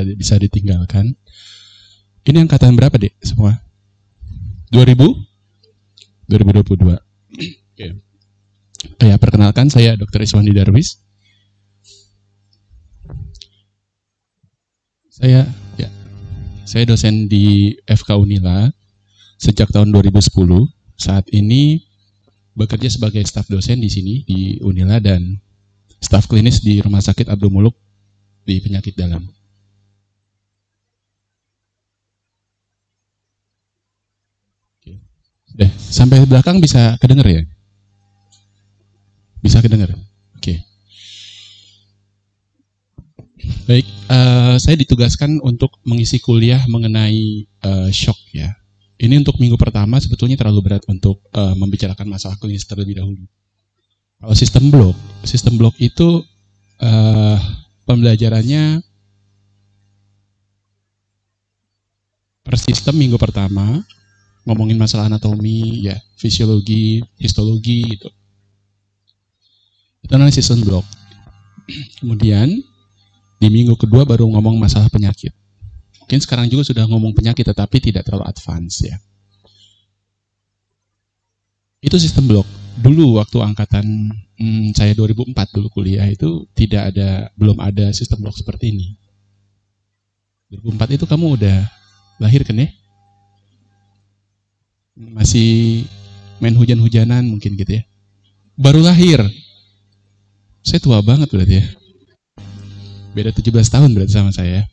bisa ditinggalkan. Ini angkatan berapa, Dek, semua? 2000? 2022. Oke. Ya, perkenalkan saya Dr. Iswandi Darwis. Saya dosen di FK Unila sejak tahun 2010. Saat ini bekerja sebagai staf dosen di sini di Unila dan staf klinis di Rumah Sakit Abdul Muluk di penyakit dalam. Sampai belakang bisa kedengar ya? Bisa kedengar? Oke. Baik, saya ditugaskan untuk mengisi kuliah mengenai shock ya. Ini untuk minggu pertama sebetulnya terlalu berat untuk membicarakan masalah klinis terlebih dahulu. Kalau sistem blok itu pembelajarannya per sistem minggu pertama, ngomongin masalah anatomi, ya, fisiologi, histologi, gitu. Itu namanya sistem blok. Kemudian di minggu kedua baru ngomong masalah penyakit. Mungkin sekarang juga sudah ngomong penyakit, tetapi tidak terlalu advance ya. Itu sistem blok. Dulu waktu angkatan saya 2004 dulu kuliah itu belum ada sistem blok seperti ini. 2004 itu kamu udah lahir kan ya? Masih main hujan-hujanan mungkin gitu ya. Baru lahir. Saya tua banget berarti ya. Beda 17 tahun berarti sama saya.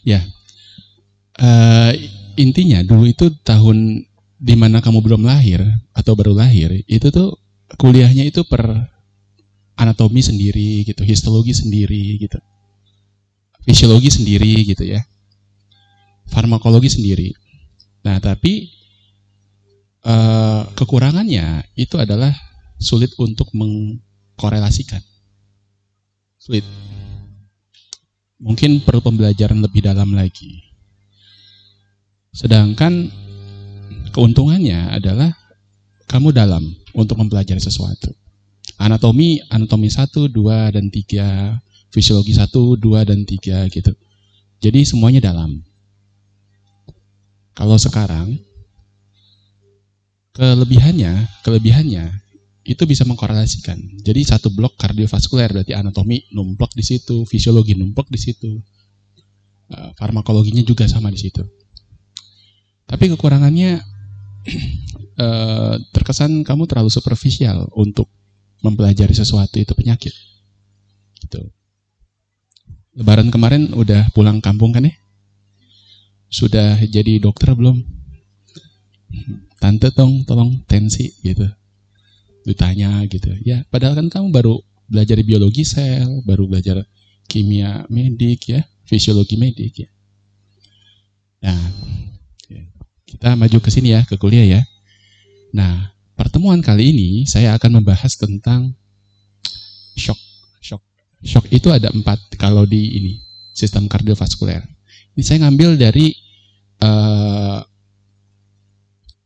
Ya. Intinya dulu itu tahun dimana kamu belum lahir atau baru lahir, itu tuh kuliahnya itu per anatomi sendiri gitu, histologi sendiri gitu. Fisiologi sendiri gitu ya. Farmakologi sendiri. Nah, tapi kekurangannya itu adalah sulit untuk mengkorelasikan. Sulit. Mungkin perlu pembelajaran lebih dalam lagi. Sedangkan keuntungannya adalah kamu dalam untuk mempelajari sesuatu. Anatomi 1, 2, dan 3. Fisiologi 1, 2, dan 3 gitu. Jadi semuanya dalam. Kalau sekarang kelebihannya itu bisa mengkorelasikan. Jadi satu blok kardiovaskuler berarti anatomi numplok di situ, fisiologi numplok di situ, farmakologinya juga sama di situ. Tapi kekurangannya terkesan kamu terlalu superficial untuk mempelajari sesuatu itu penyakit. Gitu. Lebaran kemarin udah pulang kampung kan ya? Sudah jadi dokter belum? Tante tolong tensi gitu. Ditanya gitu. Ya, padahal kan kamu baru belajar biologi sel, baru belajar kimia medik ya, fisiologi medik ya. Nah, kita maju ke sini ya, ke kuliah ya. Nah, pertemuan kali ini saya akan membahas tentang shock. Shock itu ada 4 kalau di ini, sistem kardiovaskuler. Ini saya ngambil dari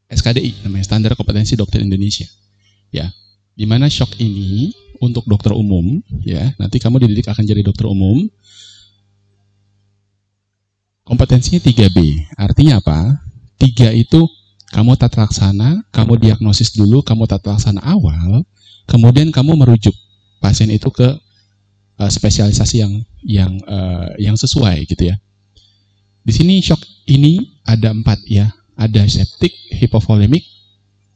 SKDI, namanya Standar Kompetensi Dokter Indonesia. Ya, di mana shock ini untuk dokter umum, ya, nanti kamu dididik akan jadi dokter umum. Kompetensinya 3B. Artinya apa? 3 itu kamu tata laksana, kamu diagnosis dulu, kamu tata laksana awal, kemudian kamu merujuk pasien itu ke spesialisasi yang sesuai gitu ya. Di sini shock ini ada 4 ya. Ada septik, hipovolemik,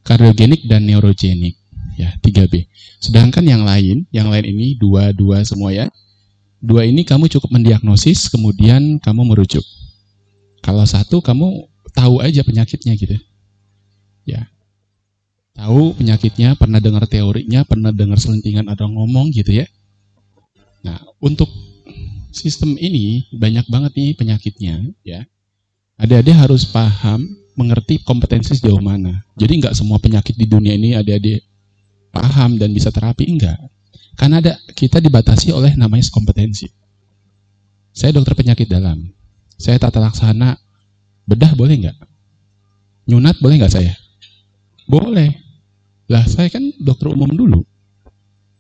kardiogenik, dan neurogenik. Ya, 3B. Sedangkan yang lain ini 2 semua ya. 2 ini kamu cukup mendiagnosis, kemudian kamu merujuk. Kalau 1 kamu tahu aja penyakitnya gitu. Ya. Tahu penyakitnya, pernah dengar teorinya, pernah dengar selentingan ada ngomong gitu ya. Nah, untuk sistem ini banyak banget nih penyakitnya ya. Adik-adik harus paham, mengerti kompetensi sejauh mana. Jadi nggak semua penyakit di dunia ini adik-adik paham dan bisa terapi, enggak. Karena kita dibatasi oleh namanya kompetensi. Saya dokter penyakit dalam. Saya tata laksana bedah boleh nggak? Nyunat boleh nggak saya? Boleh. Lah saya kan dokter umum dulu.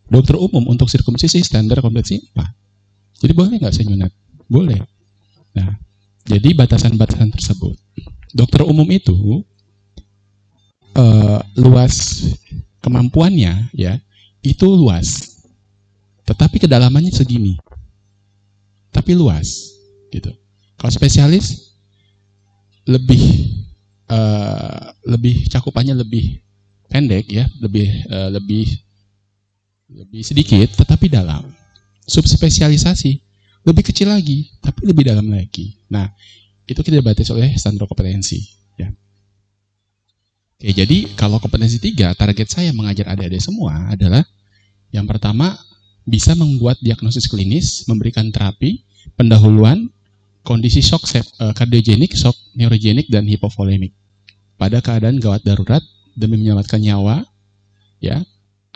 Dokter umum untuk sirkumsisi standar kompetensi 4. Jadi boleh nggak saya nyunat? Boleh. Nah, jadi batasan-batasan tersebut. Dokter umum itu luas kemampuannya, ya, itu luas. Tetapi kedalamannya segini. Tapi luas, gitu. Kalau spesialis lebih cakupannya lebih pendek, ya, lebih sedikit, tetapi dalam. Subspesialisasi lebih kecil lagi, tapi lebih dalam lagi. Nah, itu kita dibatasi oleh standar kompetensi. Ya. Oke, jadi kalau kompetensi 3, target saya mengajar adik-adik semua adalah yang pertama, bisa membuat diagnosis klinis, memberikan terapi, pendahuluan, kondisi shock kardiogenik, shock neurogenik, dan hipovolemik pada keadaan gawat darurat demi menyelamatkan nyawa, ya,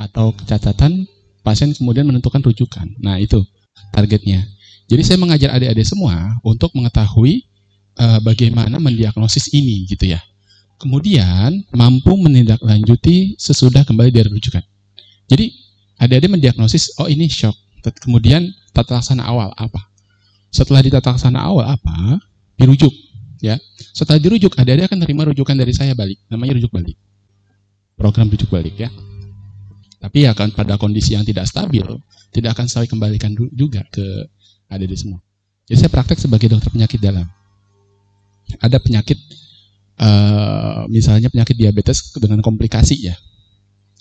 atau kecacatan pasien kemudian menentukan rujukan. Nah, itu targetnya. Jadi saya mengajar adik-adik semua untuk mengetahui bagaimana mendiagnosis ini, gitu ya. Kemudian mampu menindaklanjuti sesudah kembali dari rujukan. Jadi adik-adik mendiagnosis, oh ini shock. Kemudian tata laksana awal apa? Setelah ditata laksana awal apa? Dirujuk, ya. Setelah dirujuk, adik-adik akan terima rujukan dari saya balik. Namanya rujuk balik. Program rujuk balik, ya. Tapi ya kan pada kondisi yang tidak stabil, tidak akan saya kembalikan juga ke adik-adik semua. Jadi saya praktek sebagai dokter penyakit dalam. Ada penyakit, misalnya penyakit diabetes dengan komplikasi, ya.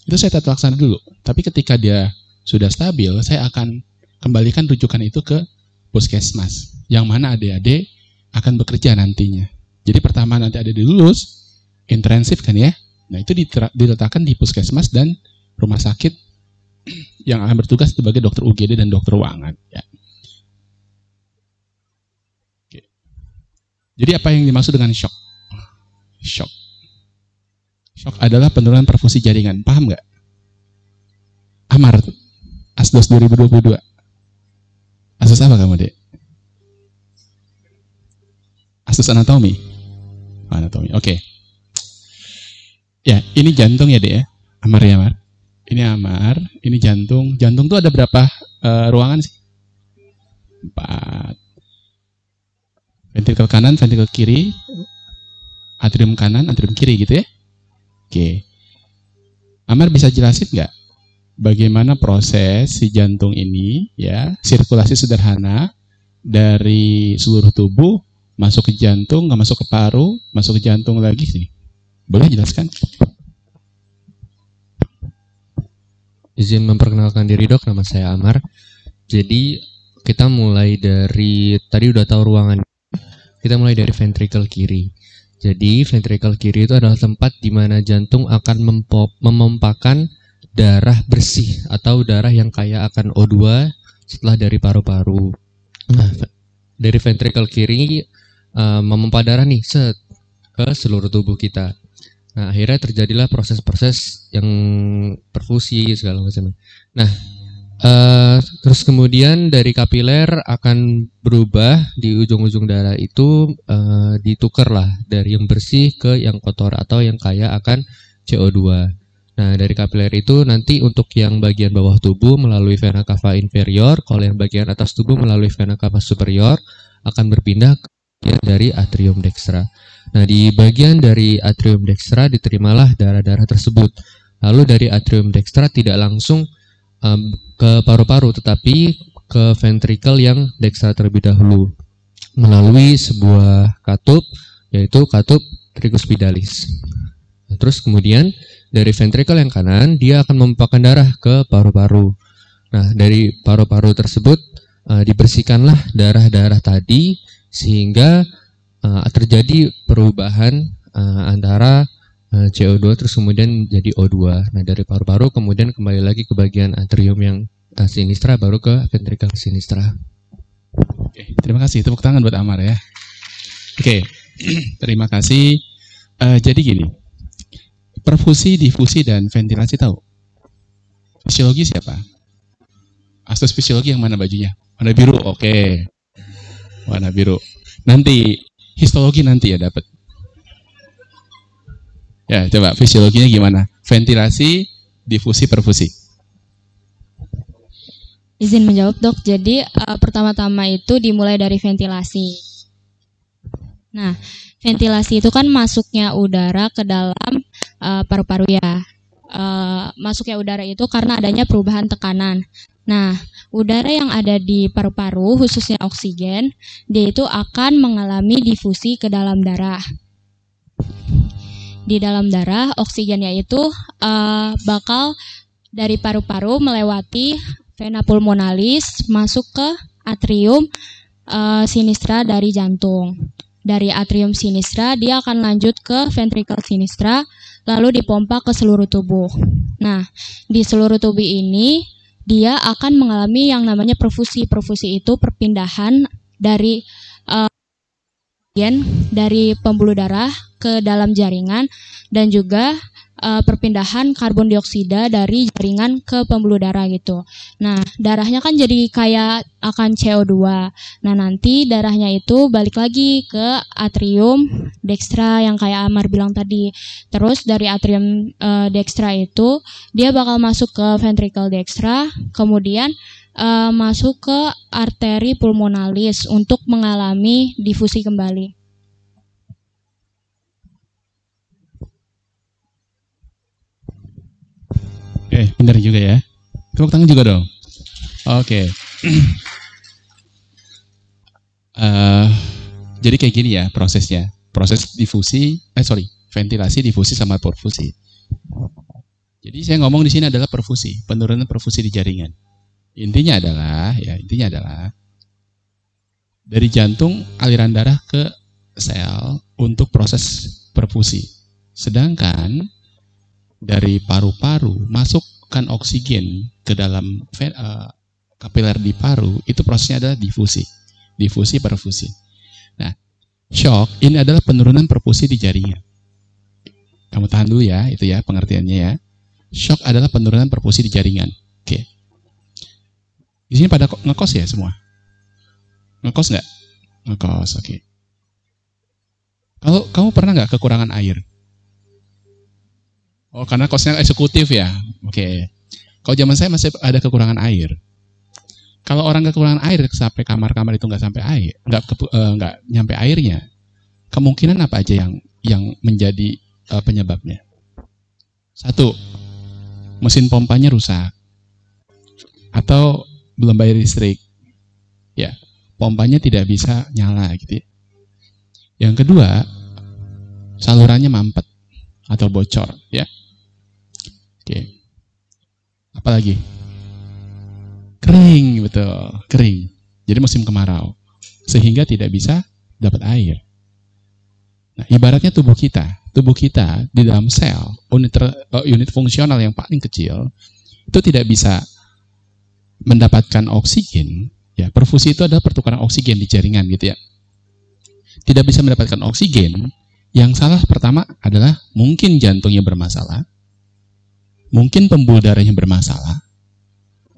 Itu saya tata laksana dulu. Tapi ketika dia sudah stabil, saya akan kembalikan rujukan itu ke puskesmas, yang mana adik-adik akan bekerja nantinya. Jadi pertama nanti adik lulus, intensif kan ya. Nah itu diletakkan di puskesmas dan rumah sakit yang akan bertugas sebagai dokter UGD dan dokter ruangan. Ya. Oke. Jadi apa yang dimaksud dengan shock? Shock. Shock adalah penurunan perfusi jaringan. Paham nggak? Amar, Asdos 2022. Asus apa kamu, Dek? Asus anatomi. Anatomi. Oke. Ya, ini jantung ya, Dek ya. Amar ya, Amar. Ini Amar, ini jantung. Jantung tuh ada berapa ruangan sih? 4. Ventrikel kanan, ventrikel kiri, atrium kanan, atrium kiri gitu ya. Oke. Amar bisa jelasin nggak bagaimana proses si jantung ini, ya, sirkulasi sederhana dari seluruh tubuh masuk ke jantung, nggak masuk ke paru, masuk ke jantung lagi sih. Boleh jelaskan? Izin memperkenalkan diri, Dok, nama saya Amar. Jadi kita mulai dari tadi udah tahu ruangan. Kita mulai dari ventrikel kiri. Jadi ventrikel kiri itu adalah tempat di mana jantung akan memompakan darah bersih atau darah yang kaya akan O2 setelah dari paru-paru. Nah, dari ventrikel kiri memompa darah nih ke seluruh tubuh kita. Nah, akhirnya terjadilah proses-proses yang perfusi segala macam. Nah, terus kemudian dari kapiler akan berubah di ujung-ujung darah itu ditukarlah dari yang bersih ke yang kotor atau yang kaya akan CO2. Nah, dari kapiler itu nanti untuk yang bagian bawah tubuh melalui vena cava inferior, kalau yang bagian atas tubuh melalui vena cava superior akan berpindah ke bagian dari atrium dextra. Nah, di bagian dari atrium dextra diterimalah darah-darah tersebut. Lalu dari atrium dextra tidak langsung ke paru-paru, tetapi ke ventrikel yang dextra terlebih dahulu melalui sebuah katup, yaitu katup tricuspidalis. Nah, terus kemudian dari ventrikel yang kanan dia akan memompakan darah ke paru-paru. Nah, dari paru-paru tersebut dibersihkanlah darah-darah tadi sehingga terjadi perubahan antara CO2 terus kemudian jadi O2. Nah, dari paru-paru kemudian kembali lagi ke bagian atrium yang sinistra baru ke ventrikel sinistra. Oke, terima kasih. Tepuk tangan buat Amar ya. Oke, terima kasih. Jadi gini, perfusi, difusi, dan ventilasi tahu? Fisiologi siapa? Astos fisiologi yang mana bajunya? Warna biru, oke. Warna biru. Nanti, histologi nanti ya dapat. Ya, coba fisiologinya gimana? Ventilasi, difusi, perfusi. Izin menjawab dok, jadi pertama-tama itu dimulai dari ventilasi. Nah, ventilasi itu kan masuknya udara ke dalam paru-paru ya. Masuknya udara itu karena adanya perubahan tekanan. Nah, udara yang ada di paru-paru, khususnya oksigen, dia itu akan mengalami difusi ke dalam darah. Di dalam darah, oksigennya itu bakal dari paru-paru melewati vena pulmonalis masuk ke atrium sinistra dari jantung. Dari atrium sinistra dia akan lanjut ke ventricle sinistra lalu dipompa ke seluruh tubuh. Nah, di seluruh tubuh ini dia akan mengalami yang namanya perfusi. Perfusi itu perpindahan dari dari pembuluh darah ke dalam jaringan dan juga perpindahan karbon dioksida dari jaringan ke pembuluh darah gitu. Nah, darahnya kan jadi kayak akan CO2. Nah, nanti darahnya itu balik lagi ke atrium dextra yang kayak Amar bilang tadi. Terus dari atrium dextra itu dia bakal masuk ke ventricle dextra, kemudian masuk ke arteri pulmonalis untuk mengalami difusi kembali. Oke, benar juga ya. Tepuk tangan juga dong. Oke. Jadi kayak gini ya prosesnya. Proses difusi, ventilasi, difusi sama perfusi. Jadi saya ngomong di sini adalah perfusi, penurunan perfusi di jaringan. Intinya adalah dari jantung aliran darah ke sel untuk proses perfusi. Sedangkan dari paru-paru masukkan oksigen ke dalam kapiler di paru, itu prosesnya adalah difusi perfusi. Nah, shock ini adalah penurunan perfusi di jaringan. Kamu tahan dulu ya, itu ya pengertiannya ya. Shock adalah penurunan perfusi di jaringan. Oke. Di sini pada ngekos ya semua? Ngekos nggak? Ngekos, oke. Kalau kamu pernah nggak kekurangan air? Oh, karena kosnya eksekutif ya. Oke. Kalau zaman saya masih ada kekurangan air. Kalau orang kekurangan air sampai kamar-kamar itu nggak sampai air, nggak nyampe airnya, kemungkinan apa aja yang menjadi penyebabnya? Satu, mesin pompanya rusak atau belum bayar listrik. Ya, pompanya tidak bisa nyala gitu. Yang kedua, salurannya mampet atau bocor, ya. Oke. Apalagi? Kering, betul, kering. Jadi musim kemarau, sehingga tidak bisa dapat air. Nah, ibaratnya tubuh kita di dalam sel, unit fungsional yang paling kecil, itu tidak bisa mendapatkan oksigen. Ya, perfusi itu adalah pertukaran oksigen di jaringan gitu ya. Tidak bisa mendapatkan oksigen. Yang salah pertama adalah mungkin jantungnya bermasalah, mungkin pembuluh darahnya bermasalah,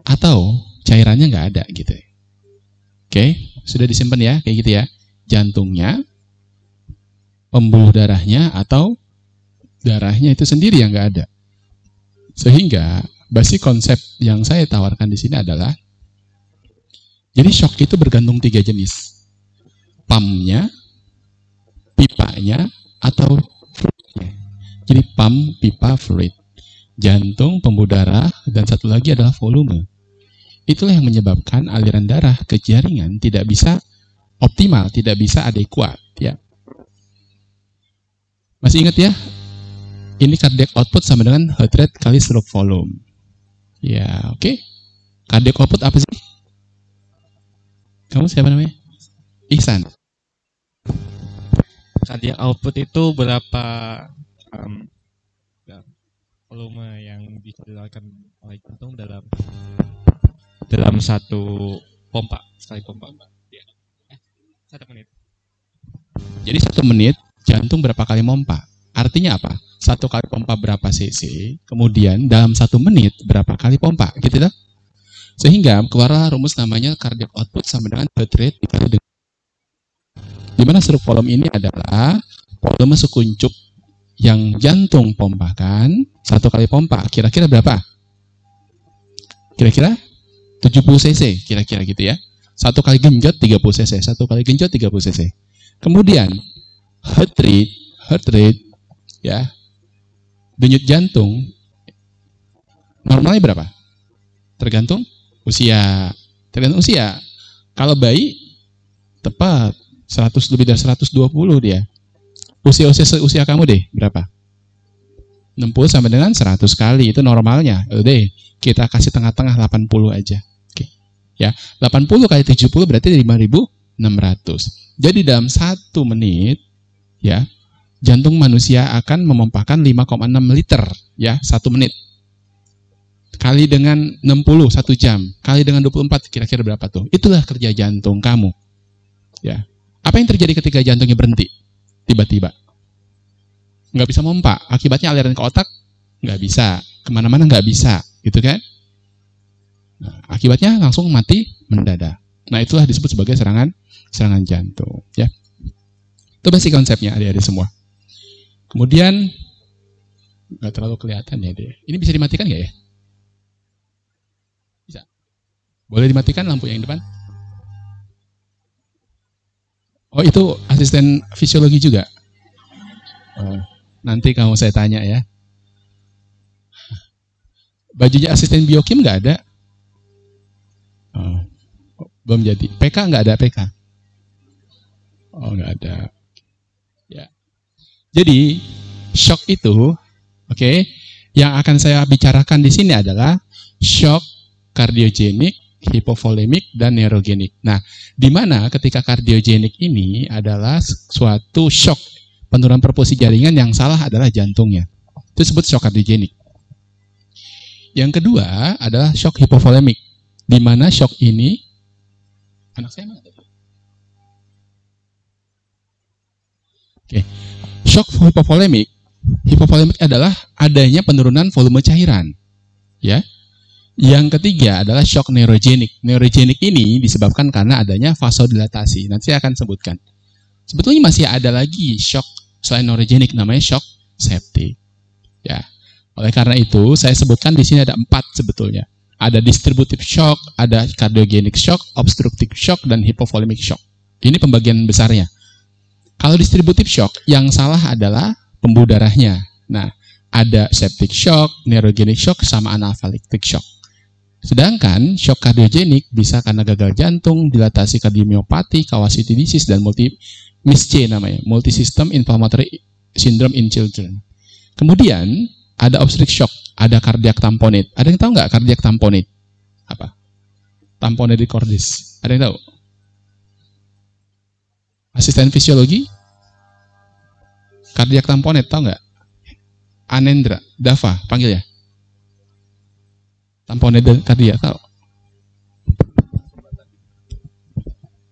atau cairannya nggak ada gitu. Oke, sudah disimpan ya, kayak gitu ya. Jantungnya, pembuluh darahnya, atau darahnya itu sendiri yang nggak ada. Sehingga basic konsep yang saya tawarkan di sini adalah, jadi shock itu bergantung 3 jenis. Pumpnya, pipanya, atau fluidnya. Jadi pump, pipa, fluid. Jantung, pembuluh darah, dan satu lagi adalah volume. Itulah yang menyebabkan aliran darah ke jaringan tidak bisa optimal, tidak bisa adekuat. Ya. Masih ingat ya? Ini cardiac output sama dengan heart rate kali stroke volume. Ya, oke. Cardiac output apa sih? Kamu siapa namanya? Ihsan. Cardiac output itu berapa volume yang bisa dilakukan oleh jantung dalam satu pompa, sekali pompa. 1 menit. Jadi 1 menit jantung berapa kali pompa? Artinya apa? 1 kali pompa berapa cc, kemudian dalam 1 menit berapa kali pompa, gitu kan? Sehingga keluarlah rumus namanya cardiac output sama dengan heart rate dikali dengan, di mana stroke volume ini adalah volume sekuncup yang jantung pompakan 1 kali pompa. Kira-kira berapa? Kira-kira 70 cc kira-kira gitu ya. Satu kali genjot 30 cc, satu kali genjot 30 cc. Kemudian heart rate ya, denyut jantung normalnya berapa? Tergantung usia. Kalau bayi tepat 100 lebih dari 120 dia. Usia kamu deh berapa? 60 sampai dengan 100 kali itu normalnya. Udah, kita kasih tengah-tengah 80 aja. Oke. Ya, 80 kali 70 berarti 5.600. Jadi dalam 1 menit ya, jantung manusia akan memompahkan 5,6 liter ya, 1 menit. Kali dengan 60 1 jam, kali dengan 24 kira-kira berapa tuh? Itulah kerja jantung kamu. Ya. Apa yang terjadi ketika jantungnya berhenti? Tiba-tiba nggak bisa mompa, akibatnya aliran ke otak nggak bisa, kemana-mana nggak bisa, gitu kan? Nah, akibatnya langsung mati mendadak. Nah, itulah disebut sebagai serangan jantung. Ya, itu basic konsepnya adik-adik semua. Kemudian nggak terlalu kelihatan ya dia. Ini bisa dimatikan nggak ya? Bisa. Boleh dimatikan lampu yang depan? Oh, itu asisten fisiologi juga. Oh. Nanti kamu saya tanya ya. Bajunya asisten biokim nggak ada? Oh, belum jadi. PK nggak ada PK? Oh, nggak ada. Ya. Jadi shock itu, oke, yang akan saya bicarakan di sini adalah shock kardiogenik, hipovolemik, dan neurogenik. Nah, di mana ketika kardiogenik ini adalah suatu shock, penurunan perfusi jaringan, yang salah adalah jantungnya. Itu disebut shock kardiogenik. Yang kedua adalah shock hipovolemik, di mana shock ini, anak saya mana tadi? Oke, shock hipovolemik adalah adanya penurunan volume cairan, ya. Yang ketiga adalah shock neurogenik. Neurogenik ini disebabkan karena adanya vasodilatasi. Nanti saya akan sebutkan. Sebetulnya masih ada lagi shock selain neurogenik, namanya shock septic. Ya. Oleh karena itu, saya sebutkan di sini ada 4 sebetulnya. Ada distributive shock, ada cardiogenic shock, obstructive shock, dan hypovolemic shock. Ini pembagian besarnya. Kalau distributive shock, yang salah adalah pembuluh darahnya. Nah, ada septic shock, neurogenic shock, sama anaphylactic shock. Sedangkan shock kardiogenik bisa karena gagal jantung, dilatasi kardiomiopati, kawasitidisis, dan MIS-C namanya, multisystem inflammatory syndrome in children. Kemudian ada obstructive shock, ada cardiac tamponade. Ada yang tahu nggak cardiac tamponade? Apa? Tamponade cordis. Ada yang tahu? Asisten fisiologi? Cardiac tamponade, tahu nggak? Anendra, Dava, panggil ya. Tamponade kardiak, tahu?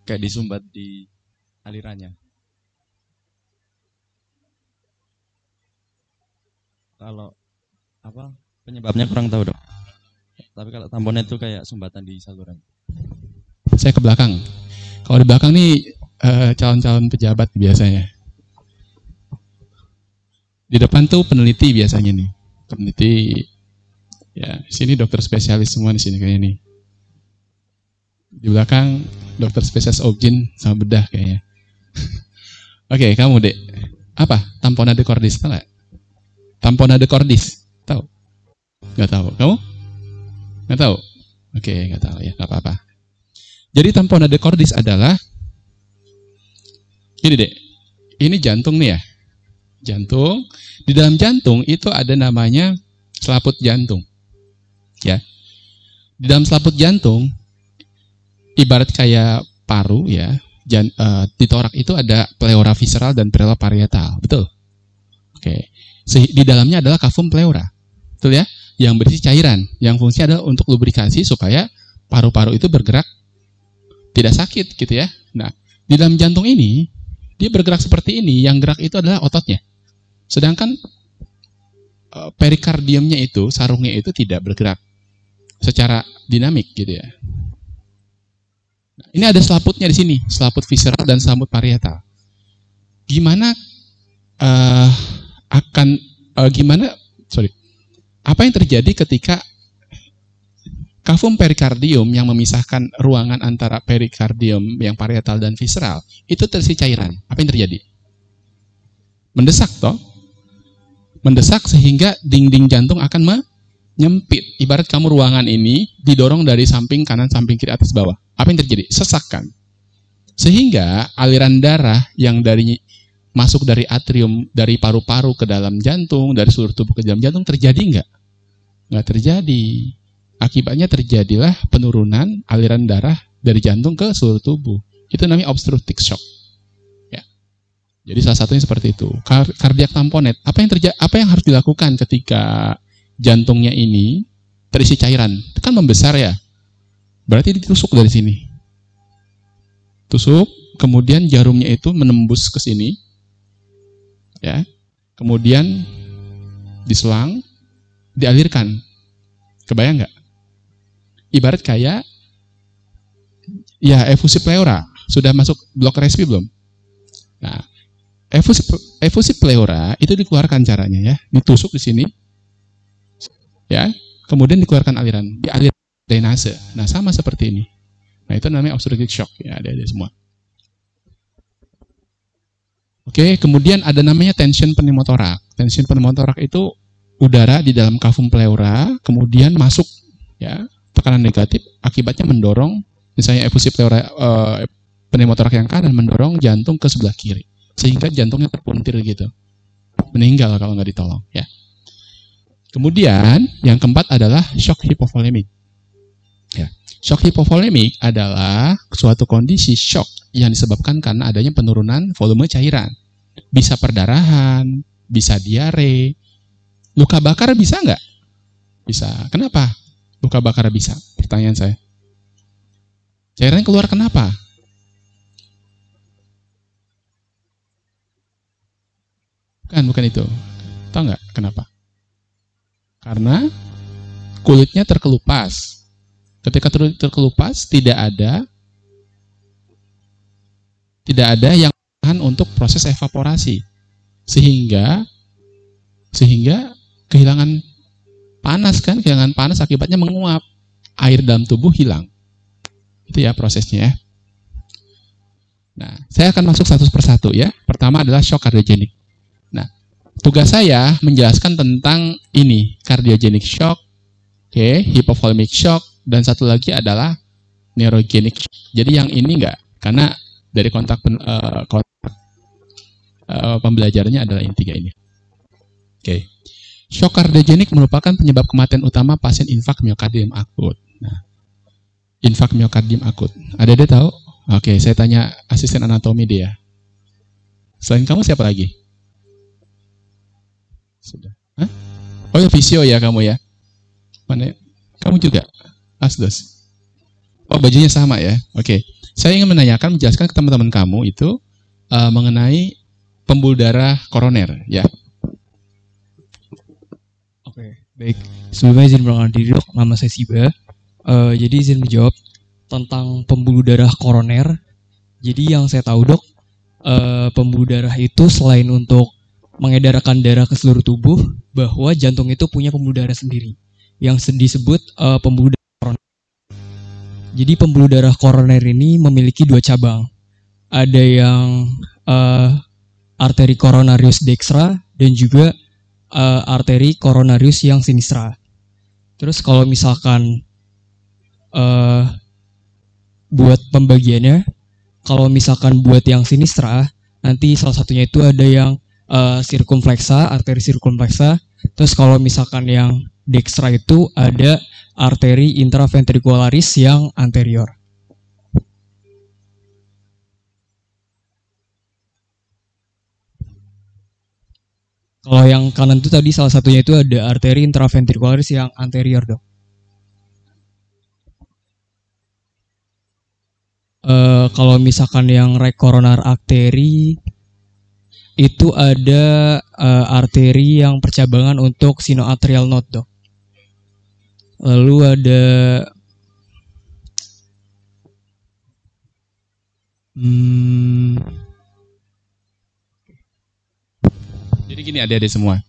Kayak disumbat di alirannya. Kalau apa penyebabnya kurang tahu dok. Tapi kalau tamponade itu kayak sumbatan di saluran. Saya ke belakang. Kalau di belakang nih calon-calon pejabat biasanya. Di depan tuh peneliti biasanya nih. Peneliti. Ya, sini dokter spesialis semua di sini kayaknya nih. Di belakang dokter spesialis obgyn sama bedah kayaknya. Oke, kamu Dek. Apa? Tamponade cordis, tahu nggak? Tamponade cordis, tahu? Nggak tahu. Kamu? Nggak tahu? Oke, nggak tahu ya, nggak apa-apa. Jadi tamponade cordis adalah ini Dek. Ini jantung nih ya. Jantung. Di dalam jantung itu ada namanya selaput jantung. Ya, di dalam selaput jantung ibarat kayak paru ya. Di torak itu ada pleura visceral dan pleura parietal, betul? Oke, di dalamnya adalah cavum pleura, betul ya? Yang berisi cairan, yang fungsinya adalah untuk lubrikasi supaya paru-paru itu bergerak tidak sakit, gitu ya. Nah, di dalam jantung ini dia bergerak seperti ini, yang gerak itu adalah ototnya, sedangkan perikardiumnya itu, sarungnya itu tidak bergerak secara dinamik gitu ya. Nah, ini ada selaputnya di sini, selaput visceral dan selaput parietal. Gimana apa yang terjadi ketika kavum perikardium yang memisahkan ruangan antara perikardium yang parietal dan visceral itu terisi cairan. Apa yang terjadi? Mendesak toh? Mendesak sehingga dinding jantung akan menyempit. Ibarat kamu ruangan ini didorong dari samping kanan, samping kiri, atas, bawah. Apa yang terjadi? Sesakan. Sehingga aliran darah yang masuk dari atrium, dari paru-paru ke dalam jantung, dari seluruh tubuh ke dalam jantung terjadi nggak? Nggak terjadi. Akibatnya terjadilah penurunan aliran darah dari jantung ke seluruh tubuh. Itu namanya obstructive shock. Ya. Jadi salah satunya seperti itu. Cardiac tamponade. Apa yang harus dilakukan ketika jantungnya ini terisi cairan? Itu kan membesar ya. Berarti ditusuk dari sini. Tusuk, kemudian jarumnya itu menembus ke sini. Ya. Kemudian diselang, dialirkan. Kebayang nggak? Ibarat kayak ya efusi pleura. Sudah masuk blok respi belum? Nah, efusi pleura itu dikeluarkan caranya ya, ditusuk di sini. Ya, kemudian dikeluarkan aliran, dialir drainase. Nah, sama seperti ini. Nah, itu namanya obstructive shock ya, ada semua. Oke, kemudian ada namanya tension pneumotorak. Tension pneumotorak itu udara di dalam kavum pleura kemudian masuk ya, tekanan negatif akibatnya mendorong misalnya efusi pleura pneumotorak yang kanan mendorong jantung ke sebelah kiri sehingga jantungnya terpuntir gitu. Meninggal kalau nggak ditolong ya. Kemudian yang keempat adalah shock hipovolemik. Ya. Shock hipovolemik adalah suatu kondisi shock yang disebabkan karena adanya penurunan volume cairan. Bisa perdarahan, bisa diare. Luka bakar bisa nggak? Bisa. Kenapa? Luka bakar bisa. Pertanyaan saya. Cairan keluar kenapa? Bukan itu. Tahu nggak kenapa? Karena kulitnya terkelupas. Ketika terkelupas tidak ada yang tahan untuk proses evaporasi. Sehingga kehilangan panas kan, kehilangan panas akibatnya menguap, air dalam tubuh hilang. Itu ya prosesnya ya. Nah, saya akan masuk satu persatu ya. Pertama adalah shock kardiogenik. Nah, tugas saya menjelaskan tentang ini, cardiogenic shock, hypovolemic shock, dan satu lagi adalah neurogenic shock. Jadi yang ini enggak, karena dari kontak pembelajarannya adalah yang tiga ini. Shock kardiogenik merupakan penyebab kematian utama pasien infak miokardium akut. Nah, infak miokardium akut. Ada tahu? Oke, saya tanya asisten anatomi dia. Selain kamu siapa lagi? Sudah. Hah? Oh ya, visio ya kamu ya. Mana? Kamu juga? Asdos. Oh, bajunya sama ya. Oke. Saya ingin menjelaskan ke teman-teman kamu itu mengenai pembuluh darah koroner ya. Oke, baik. Sebelumnya izin perkenalkan diri dok, nama saya Siba. Jadi izin menjawab tentang pembuluh darah koroner. Jadi yang saya tahu dok, pembuluh darah itu selain untuk mengedarkan darah ke seluruh tubuh, bahwa jantung itu punya pembuluh darah sendiri yang disebut pembuluh darah koroner. Jadi pembuluh darah koroner ini memiliki dua cabang. Ada yang arteri coronarius dextra dan juga arteri coronarius yang sinistra. Terus kalau misalkan buat pembagiannya, kalau misalkan buat yang sinistra, nanti salah satunya itu ada yang sirkumflexa, arteri sirkumflexa. Terus kalau misalkan yang dextra itu ada arteri intraventricularis yang anterior. Kalau yang kanan itu tadi salah satunya itu ada arteri intraventricularis yang anterior dok. Kalau misalkan yang right coronar artery itu ada arteri yang percabangan untuk sinoatrial node dok. Lalu ada Jadi gini adik-adik semua.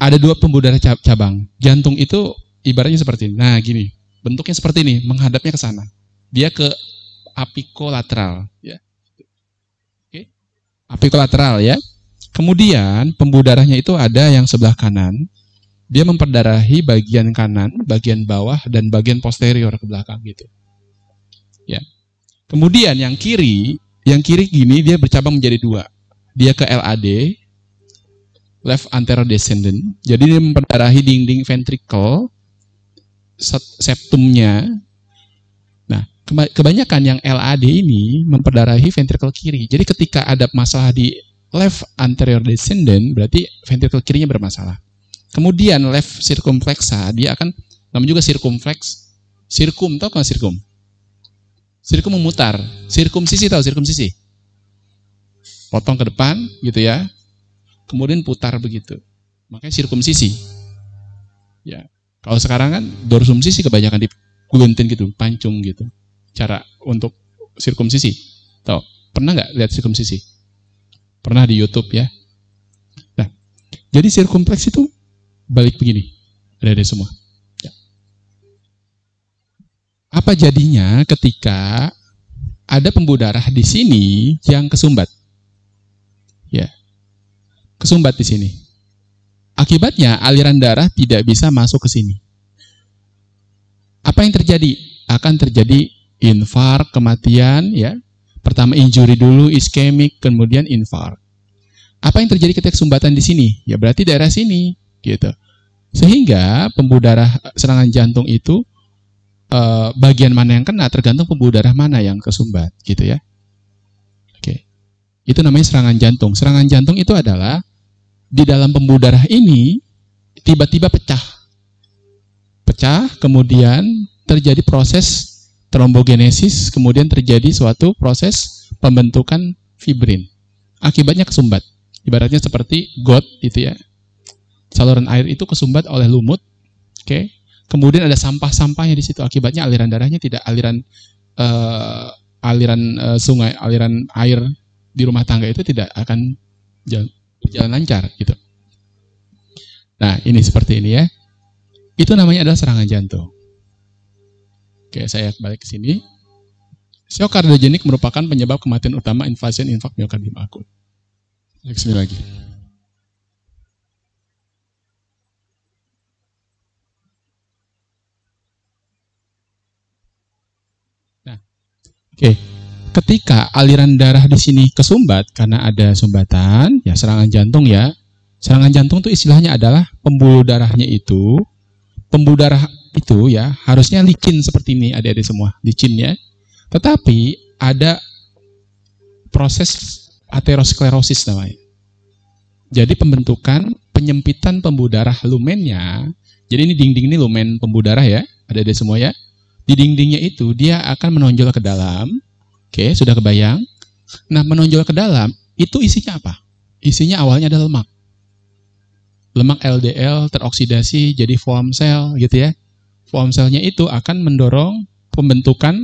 Ada dua pembuluh darah cabang. Jantung itu ibaratnya seperti ini. Nah gini. bentuknya seperti ini, menghadapnya ke sana. Dia ke apikolateral, ya. Oke. Apikolateral ya. Kemudian pembuluh darahnya itu ada yang sebelah kanan. Dia memperdarahi bagian kanan, bagian bawah, dan bagian posterior ke belakang gitu. Ya. Kemudian yang kiri gini dia bercabang menjadi dua. Dia ke LAD, left anterior descendant. Jadi dia memperdarahi dinding ventricle, septumnya. Nah, kebanyakan yang LAD ini memperdarahi ventricle kiri. Jadi ketika ada masalah di left anterior descendant, berarti ventricle kirinya bermasalah. Kemudian left circumflexa, dia akan, namanya juga circumflex. Circum, tahu kan circum? Circum memutar. Circumsisi, tahu circumsisi? Potong ke depan, gitu ya. Kemudian putar begitu. Makanya circumsisi. Ya. Kalau sekarang kan dorsumsisi kebanyakan digunting gitu, pancung gitu. Cara untuk sirkumsisi. Tahu? Pernah nggak lihat sirkumsisi? Pernah di YouTube ya. Nah, jadi sirkumfleks itu balik begini. Ada semua. Ya. Apa jadinya ketika ada pembuluh darah di sini yang kesumbat? Ya. Kesumbat di sini. Akibatnya aliran darah tidak bisa masuk ke sini. Apa yang terjadi? Akan terjadi infark, kematian, ya. Pertama injury dulu, iskemik, kemudian infark. Apa yang terjadi ketika kesumbatan di sini? Ya berarti daerah sini, gitu. Sehingga pembuluh darah serangan jantung itu bagian mana yang kena tergantung pembuluh darah mana yang kesumbat, gitu ya. Oke. Itu namanya serangan jantung. Serangan jantung itu adalah di dalam pembuluh darah ini tiba-tiba pecah. Pecah, kemudian terjadi proses trombogenesis, kemudian terjadi suatu proses pembentukan fibrin. Akibatnya kesumbat. Ibaratnya seperti got gitu ya. Saluran air itu kesumbat oleh lumut. Oke. Kemudian ada sampah-sampahnya di situ. Akibatnya aliran darahnya tidak aliran sungai, aliran air di rumah tangga itu tidak akan berjalan lancar gitu. Nah, ini seperti ini ya. Itu namanya adalah serangan jantung. Oke, saya balik ke sini. Shock kardiogenik merupakan penyebab kematian utama infarksi infark miokardium akut. Next lagi. Nah, oke. Ketika aliran darah di sini kesumbat karena ada sumbatan, ya serangan jantung ya. Serangan jantung itu istilahnya adalah pembuluh darahnya itu, pembuluh darah itu ya harusnya licin seperti ini, adik-adik semua, licin ya. Tetapi ada proses aterosklerosis namanya. Jadi pembentukan penyempitan pembuluh darah lumennya. Jadi ini dinding ini lumen pembuluh darah ya, adik-adik semua ya. Di dindingnya itu dia akan menonjol ke dalam. Oke, sudah kebayang. Nah, menonjol ke dalam itu isinya apa? Isinya awalnya adalah lemak. Lemak LDL teroksidasi jadi foam cell gitu ya. Foam cell-nya itu akan mendorong pembentukan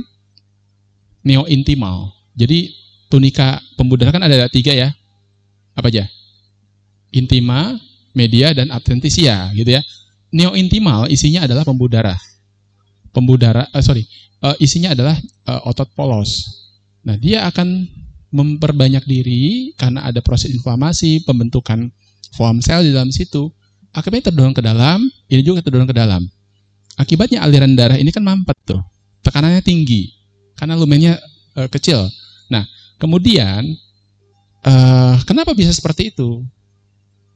neointimal. Jadi tunika pembuluh darah kan ada 3 ya. Apa aja? Intima, media, dan adventitia gitu ya. Neointimal isinya adalah pembuluh darah. Isinya adalah otot polos. Nah, dia akan memperbanyak diri karena ada proses inflamasi, pembentukan foam cell di dalam situ. Akibatnya terdorong ke dalam, ini juga terdorong ke dalam. Akibatnya aliran darah ini kan mampet tuh. Tekanannya tinggi karena lumennya kecil. Nah, kemudian kenapa bisa seperti itu?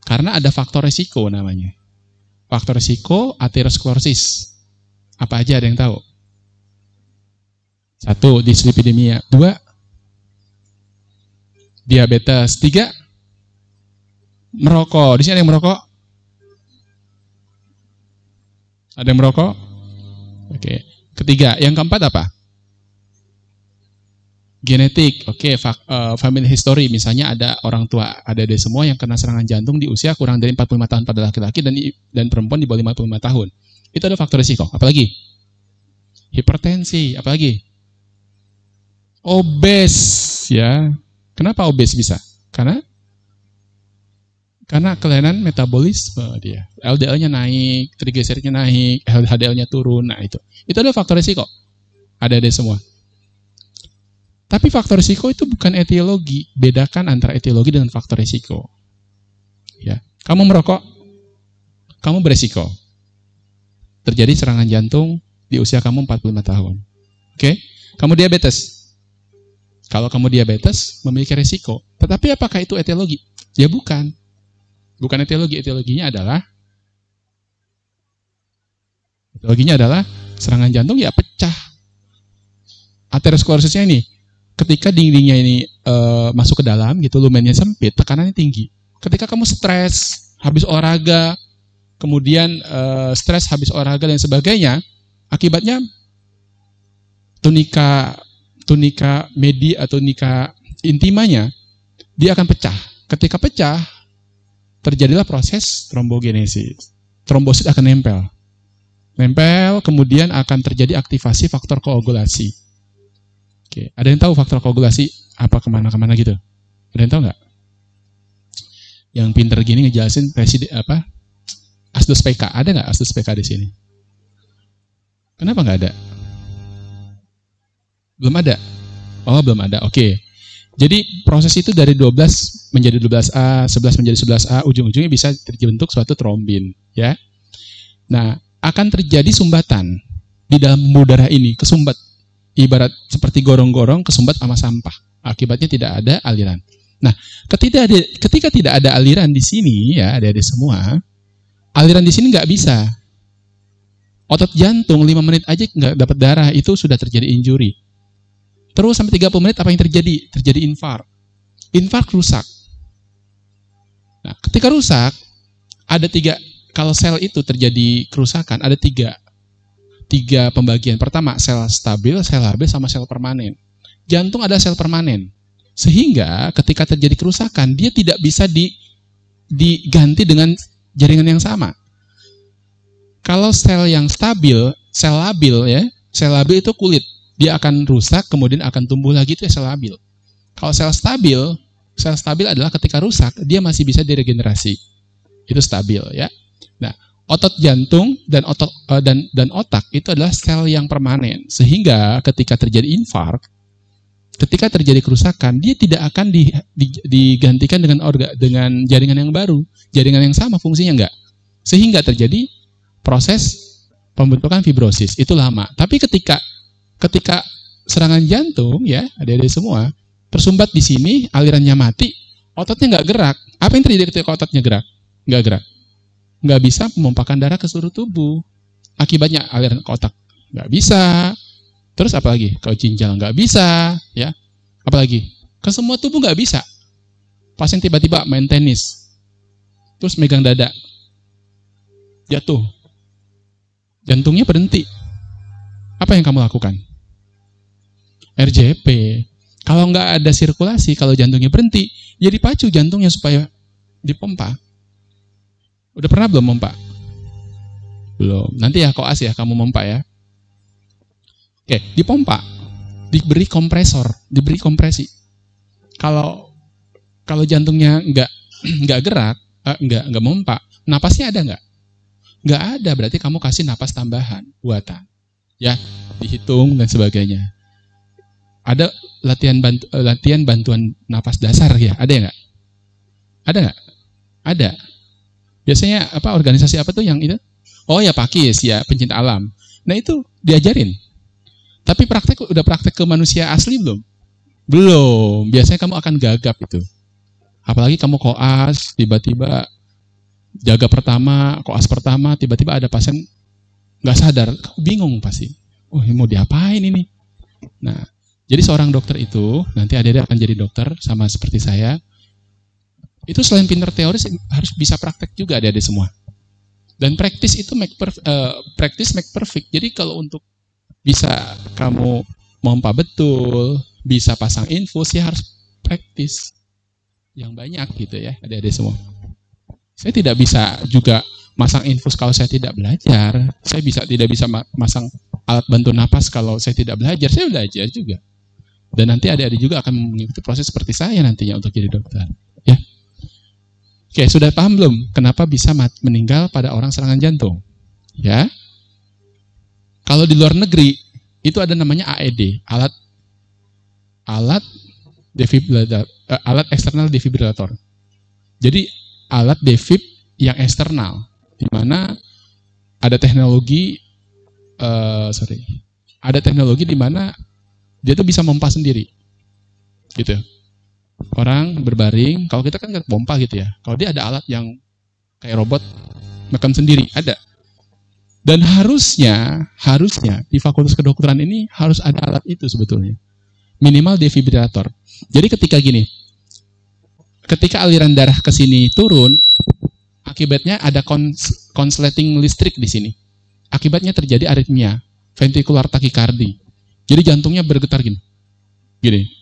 Karena ada faktor risiko namanya. Faktor risiko aterosklerosis. Apa aja ada yang tahu? 1, dislipidemia. 2, diabetes. 3, merokok. Di sini ada yang merokok? Ada yang merokok? Oke. Ketiga, yang keempat apa? Genetik. Oke, family history. Misalnya ada orang tua, ada semua yang kena serangan jantung di usia kurang dari 45 tahun pada laki-laki dan perempuan di bawah 55 tahun. Itu ada faktor risiko. Apalagi? Hipertensi. Apalagi? Obes. Ya. Kenapa obes bisa? Karena Karena kelainan metabolisme dia. LDL-nya naik, trigliseridnya naik, HDL-nya turun. Nah itu adalah faktor risiko. Ada semua. Tapi faktor risiko itu bukan etiologi. Bedakan antara etiologi dengan faktor risiko. Ya, kamu merokok, kamu beresiko. Terjadi serangan jantung di usia kamu 45 tahun. Oke? Kamu diabetes. Kalau kamu diabetes, memiliki risiko. Tetapi apakah itu etiologi? Ya bukan. Bukan etiologi. Etiologinya adalah serangan jantung ya pecah. Aterosklerosisnya ini, ketika dindingnya ini masuk ke dalam, gitu, lumennya sempit, tekanannya tinggi. Ketika kamu stres, habis olahraga, kemudian stres habis olahraga dan sebagainya, akibatnya tunika medi atau tunika intimanya, dia akan pecah. Ketika pecah, terjadilah proses trombogenesis. Trombosit akan nempel, kemudian akan terjadi aktivasi faktor koagulasi. Oke, ada yang tahu faktor koagulasi apa kemana-kemana gitu? Ada yang tahu nggak? Yang pinter gini ngejelasin presiden apa? Asdos PK, ada nggak Asdos PK di sini? Kenapa nggak ada? Belum ada? Oh, belum ada. Oke. Jadi proses itu dari 12 menjadi 12A, 11 menjadi 11A, ujung-ujungnya bisa terbentuk suatu trombin, ya. Nah, akan terjadi sumbatan di dalam pembuluh darah ini, kesumbat. Ibarat seperti gorong-gorong kesumbat sama sampah. Akibatnya tidak ada aliran. Nah, ketika tidak ada aliran di sini, ya, adik-adik semua, aliran di sini nggak bisa. Otot jantung 5 menit aja nggak dapat darah, itu sudah terjadi injury. Terus sampai 30 menit apa yang terjadi? Terjadi infark. Infark rusak. Nah, ketika rusak, ada 3, kalau sel itu terjadi kerusakan, ada 3 pembagian. Pertama, sel stabil, sel labil, sama sel permanen. Jantung ada sel permanen. Sehingga ketika terjadi kerusakan, dia tidak bisa diganti dengan jaringan yang sama. Kalau sel yang stabil, sel labil ya, sel labil itu kulit. Dia akan rusak, kemudian akan tumbuh lagi, itu sel labil. Kalau sel stabil adalah ketika rusak, dia masih bisa diregenerasi. Itu stabil ya. Nah, otot jantung dan otak itu adalah sel yang permanen. Sehingga ketika terjadi infark, ketika terjadi kerusakan, dia tidak akan digantikan dengan jaringan yang baru, jaringan yang sama fungsinya enggak. Sehingga terjadi proses pembentukan fibrosis. Itu lama. Tapi ketika serangan jantung, ya, adik-adik semua, tersumbat di sini, alirannya mati, ototnya nggak gerak. Apa yang terjadi ketika ototnya gerak? Nggak gerak. Nggak bisa memompahkan darah ke seluruh tubuh. Akibatnya aliran ke otak nggak bisa. Terus apalagi? Ke ginjal nggak bisa, ya. Apalagi? Ke semua tubuh nggak bisa. Pasien tiba-tiba main tenis, terus megang dada, jatuh, jantungnya berhenti. Apa yang kamu lakukan? RJP. Kalau nggak ada sirkulasi, kalau jantungnya berhenti, jadi pacu jantungnya supaya dipompa. Udah pernah belum mompa? Belum. Nanti ya koas ya, kamu mompa ya. Oke, dipompa, diberi kompresor, diberi kompresi. Kalau jantungnya nggak gerak, nggak mompa, napasnya ada nggak? Nggak ada, berarti kamu kasih napas tambahan buatan, ya, dihitung dan sebagainya. Ada latihan bantuan napas dasar ya, ada nggak? Ada nggak? Ada. Biasanya apa, organisasi apa tuh yang itu? Oh ya, Pakis ya, pencinta alam. Nah itu diajarin. Tapi udah praktek ke manusia asli belum? Belum. Biasanya kamu akan gagap itu. Apalagi kamu koas, tiba-tiba jaga pertama, koas pertama, tiba-tiba ada pasien nggak sadar, kamu bingung pasti. Oh, ini mau diapain ini? Nah, jadi seorang dokter itu, nanti adik-adik akan jadi dokter, sama seperti saya. Itu selain pinter teori, harus bisa praktek juga adik-adik semua. Dan practice itu make perfect. Jadi kalau untuk bisa kamu mompa betul, bisa pasang infus, ya harus praktis yang banyak gitu ya, adik-adik semua. Saya tidak bisa juga masang infus kalau saya tidak belajar. Saya tidak bisa masang alat bantu napas kalau saya tidak belajar. Saya belajar juga. Dan nanti adik-adik juga akan mengikuti proses seperti saya nantinya untuk jadi dokter. Ya. Oke, sudah paham belum kenapa bisa meninggal pada orang serangan jantung? Ya. Kalau di luar negeri itu ada namanya AED, alat defibrilator, alat eksternal defibrilator. Jadi alat defib yang eksternal, di mana ada teknologi, ada teknologi di mana dia tuh bisa pompa sendiri, gitu. Orang berbaring, kalau kita kan pompa gitu ya. Kalau dia ada alat yang kayak robot mekan sendiri, ada. Dan harusnya di Fakultas Kedokteran ini harus ada alat itu sebetulnya. Minimal defibrilator. Jadi ketika aliran darah ke sini turun, akibatnya ada konsleting listrik di sini. Akibatnya terjadi aritmia, ventricular tachycardia. Jadi jantungnya bergetar gini. Gini.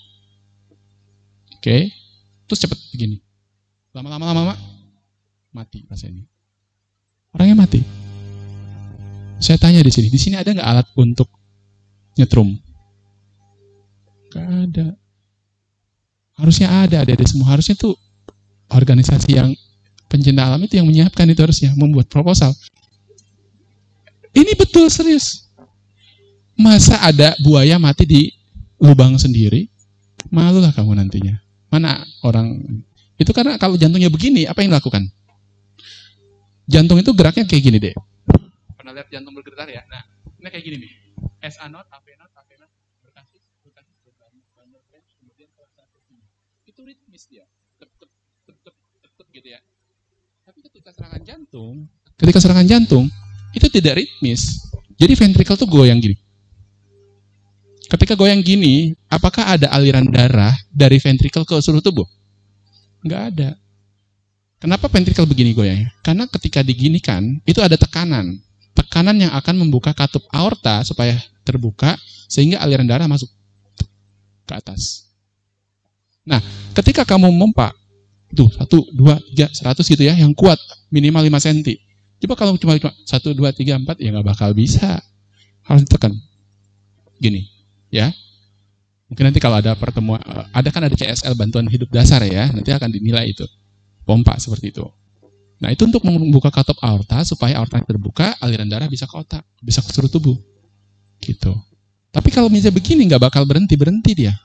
Oke, terus cepet begini. Lama-lama mati rasanya. Orangnya mati. Saya tanya di sini ada nggak alat untuk nyetrum? Nggak ada. Harusnya ada semua. Harusnya tuh organisasi yang pencinta alam itu yang menyiapkan itu harusnya membuat proposal. Ini betul serius. Masa ada buaya mati di lubang sendiri? Malulah kamu nantinya. Mana orang itu, karena kalau jantungnya begini, apa yang dilakukan? Jantung itu geraknya kayak gini deh. Pernah lihat jantung bergetar ya? Nah, ini kayak gini nih. SA not, AP not, berkasis, kemudian itu ritmis dia. Tep gitu ya. Tapi ketika serangan jantung, itu tidak ritmis. Jadi ventricle tuh goyang gini. Ketika goyang gini, apakah ada aliran darah dari ventricle ke seluruh tubuh? Enggak ada. Kenapa ventricle begini goyangnya? Karena ketika diginikan, itu ada tekanan. Tekanan yang akan membuka katup aorta supaya terbuka, sehingga aliran darah masuk ke atas. Nah, ketika kamu memompa, tuh 1, 2, 3, 100 gitu ya, yang kuat, minimal 5 cm. Coba kalau cuma 1, 2, 3, 4, ya nggak bakal bisa. Harus ditekan. Gini. Ya, mungkin nanti kalau ada pertemuan, ada CSL bantuan hidup dasar ya, nanti akan dinilai itu pompa seperti itu. Nah itu untuk membuka katup aorta supaya aorta terbuka, aliran darah bisa ke otak, bisa ke seluruh tubuh, gitu. Tapi kalau misalnya begini nggak bakal berhenti dia.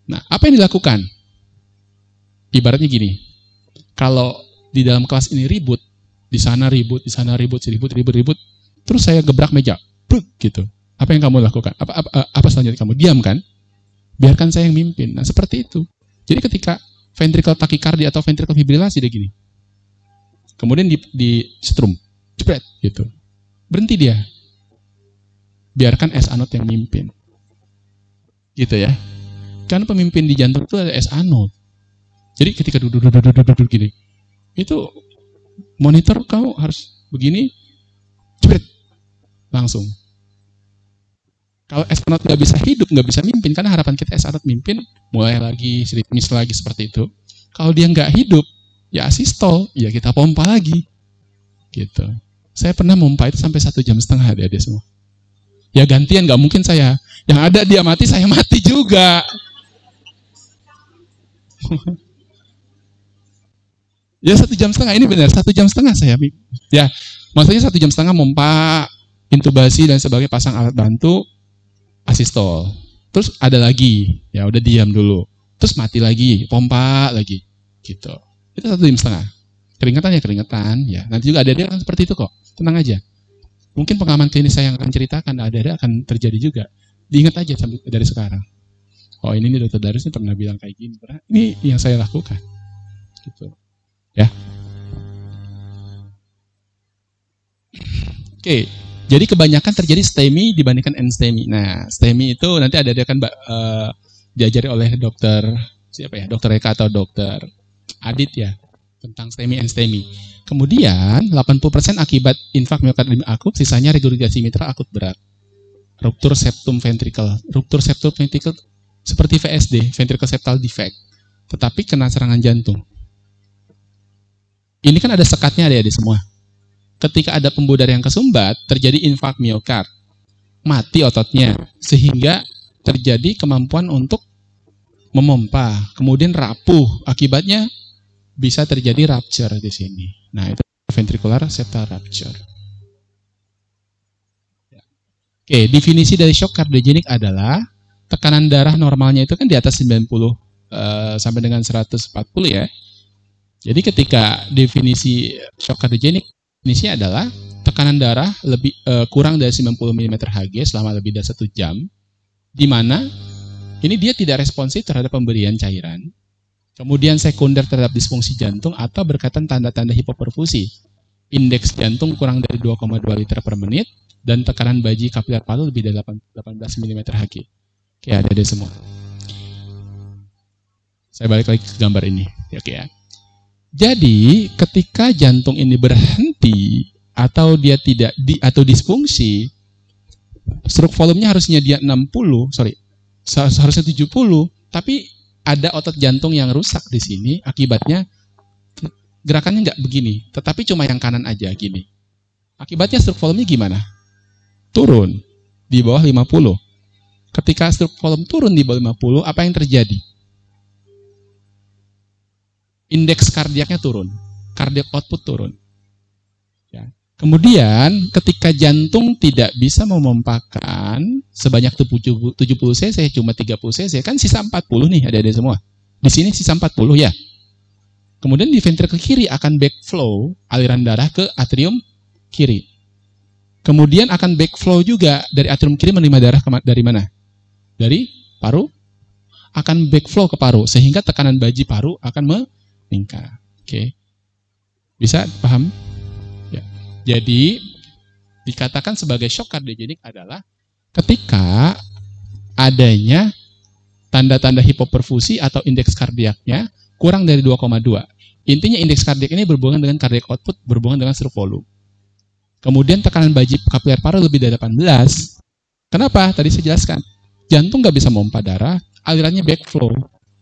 Nah apa yang dilakukan? Ibaratnya gini, kalau di dalam kelas ini ribut, di sana ribut, terus saya gebrak meja, gitu. Apa yang kamu lakukan? Apa selanjutnya kamu? Diam kan? Biarkan saya yang mimpin. Nah, seperti itu. Jadi ketika ventricle tachycardia atau ventricle fibrilasi dia gini. Kemudian di setrum. Jepret gitu. Berhenti dia. Biarkan SA node yang mimpin. Gitu ya. Karena pemimpin di jantung itu ada SA node. Jadi ketika duduk gini. Itu monitor kamu harus begini. Jepret. Langsung. Kalau SA node nggak bisa hidup, nggak bisa mimpin, karena harapan kita SA node mimpin, mulai lagi, ritmis lagi seperti itu. Kalau dia nggak hidup, ya asistol, ya kita pompa lagi, gitu. Saya pernah pompa itu sampai 1,5 jam dia semua. Ya gantian, nggak mungkin saya. Yang ada dia mati, saya mati juga. Ya 1,5 jam, ini benar 1,5 jam saya. Ya, maksudnya 1,5 jam pompa, intubasi dan sebagainya, pasang alat bantu. Asistol, terus ada lagi, ya udah diam dulu, terus mati lagi, pompa lagi, gitu. Itu 1,5 jam. Keringetan, ya. Nanti juga ada akan seperti itu kok, tenang aja. Mungkin pengalaman klinis saya yang akan ceritakan, ada akan terjadi juga. Diingat aja sampai dari sekarang. Oh ini nih Dokter Darius pernah bilang kayak gini, ini yang saya lakukan, gitu. Ya. Oke. Jadi kebanyakan terjadi STEMI dibandingkan NSTEMI. Nah, STEMI itu nanti ada akan diajari oleh dokter siapa ya? Dokter Eka atau dokter Adit ya, tentang STEMI NSTEMI. Kemudian 80% akibat infak miokardium akut, sisanya regurgitasi mitral akut berat. Ruptur septum ventricle. Ruptur septum ventricle seperti VSD, ventricle septal defect. Tetapi kena serangan jantung. Ini kan ada sekatnya ada semua. Ketika ada pembuluh darah yang kesumbat, terjadi infak miokard. Mati ototnya, sehingga terjadi kemampuan untuk memompa. Kemudian rapuh, akibatnya bisa terjadi rupture di sini. Nah, itu ventricular septal rupture. Oke, definisi dari shock cardiogenic adalah tekanan darah normalnya itu kan di atas 90 sampai dengan 140 ya. Jadi ketika definisi shock cardiogenic, definisinya adalah tekanan darah lebih kurang dari 90 mm Hg selama lebih dari 1 jam, di mana ini dia tidak responsif terhadap pemberian cairan, kemudian sekunder terhadap disfungsi jantung atau berkaitan tanda-tanda hipoperfusi. Indeks jantung kurang dari 2,2 liter per menit, dan tekanan baji kapiler paru lebih dari 18 mm Hg. Oke, ada deh semua. Saya balik lagi ke gambar ini. Oke ya. Jadi, ketika jantung ini berhenti atau dia tidak atau disfungsi, stroke volumenya harusnya dia 70, tapi ada otot jantung yang rusak di sini, akibatnya gerakannya nggak begini, tetapi cuma yang kanan aja gini. Akibatnya stroke volumenya gimana? Turun di bawah 50. Ketika stroke volume turun di bawah 50, apa yang terjadi? Indeks kardiaknya turun, cardiac output turun. Ya. Kemudian ketika jantung tidak bisa memompakan sebanyak 70 cc, cuma 30 cc, kan sisa 40 nih, ada semua. Di sini sisa 40 ya. Kemudian di ventricle kiri akan backflow aliran darah ke atrium kiri. Kemudian akan backflow juga dari atrium kiri menerima darah dari mana? Dari paru, akan backflow ke paru, sehingga tekanan baji paru akan meningkat. Oke. Bisa paham? Ya. Jadi, dikatakan sebagai shock cardiogenic adalah ketika adanya tanda-tanda hipoperfusi atau indeks kardiaknya kurang dari 2,2. Intinya indeks kardiak ini berhubungan dengan cardiac output, berhubungan dengan stroke volume. Kemudian tekanan baji kapiler paru lebih dari 18. Kenapa? Tadi saya jelaskan. Jantung nggak bisa memompa darah, alirannya backflow.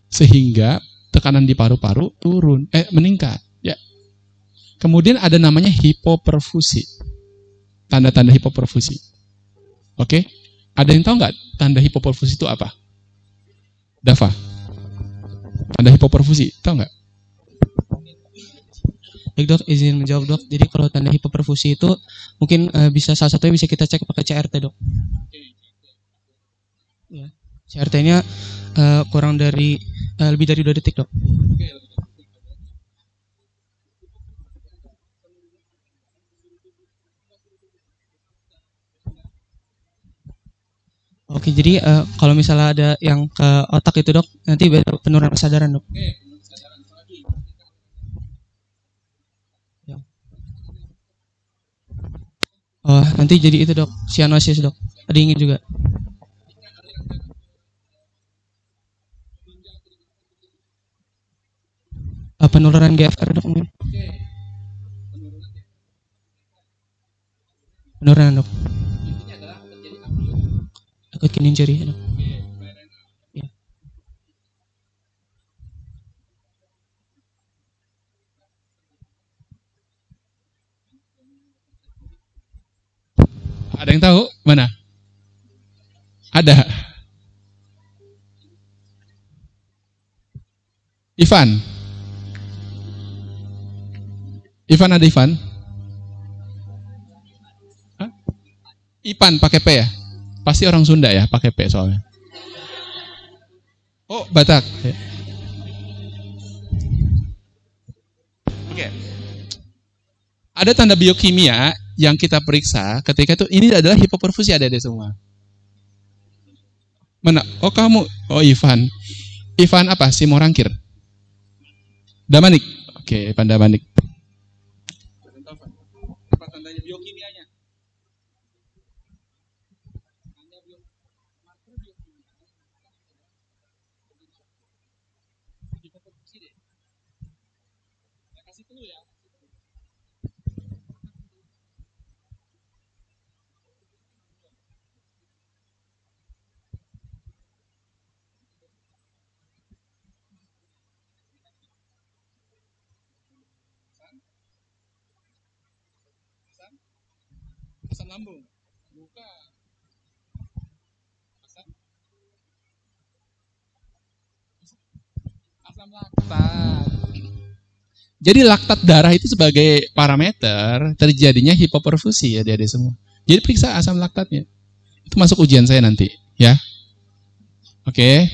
Sehingga tekanan di paru-paru meningkat. Ya. Kemudian ada namanya hipoperfusi. Tanda-tanda hipoperfusi. Oke? Ada yang tahu nggak tanda hipoperfusi itu apa? Dava? Tanda hipoperfusi, tahu nggak? Baik dok, izin menjawab dok. Jadi kalau tanda hipoperfusi itu mungkin bisa salah satunya bisa kita cek pakai CRT dok. Ya, CRT-nya kurang dari lebih dari 2 detik dok. Oke, jadi kalau misalnya ada yang ke otak itu dok, nanti penurunan kesadaran dok. Oh, nanti jadi itu dok, cyanosis dok. Ada ingin juga. Penurunan GFR dok mungkin. Penurunan dok. Akut kidney injury dok. Ya. Ada yang tahu? Mana? Ada. Ivan. Ivan ada Ivan? Hah? Ipan pakai P ya? Pasti orang Sunda ya, pakai P soalnya. Oh, Batak. Oke. Ada tanda biokimia yang kita periksa ketika itu ini adalah hipoperfusi, ada semua. Mana? Oh kamu, oh Ivan. Ivan apa? Simorangkir. Damanik. Oke, Ivan Damanik. Apa tandanya biokimianya? Hipoperfusi deh. Saya kasih clue ya. Asam lambung. Bukan. Asam laktat. Jadi laktat darah itu sebagai parameter terjadinya hipoperfusi ya adik-adik semua. Jadi periksa asam laktatnya. Itu masuk ujian saya nanti, ya. Oke.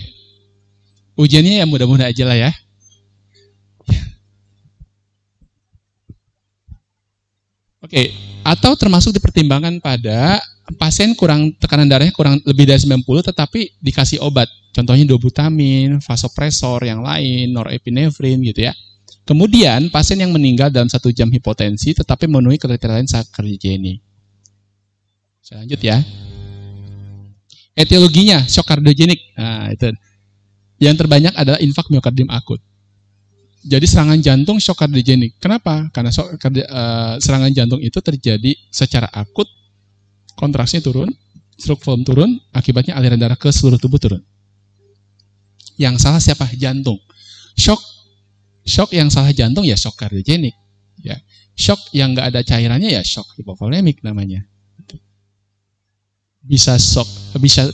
Ujiannya ya mudah-mudah aja lah ya. Oke, atau termasuk dipertimbangkan pada pasien kurang tekanan darahnya kurang lebih dari 90 tetapi dikasih obat. Contohnya dobutamin, vasopresor yang lain, norepinefrin gitu ya. Kemudian pasien yang meninggal dalam 1 jam hipotensi tetapi memenuhi kriteria sakrogenik. Saya lanjut ya. Etiologinya shock kardiogenik. Nah, itu. Yang terbanyak adalah infak miokardium akut. Jadi serangan jantung shock kardiogenik. Kenapa? Karena serangan jantung itu terjadi secara akut, kontraksinya turun, stroke volume turun, akibatnya aliran darah ke seluruh tubuh turun. Yang salah siapa? Jantung. Shock yang salah jantung ya shock kardiogenik. Ya. Shock yang nggak ada cairannya ya shock hipovolemik namanya. Bisa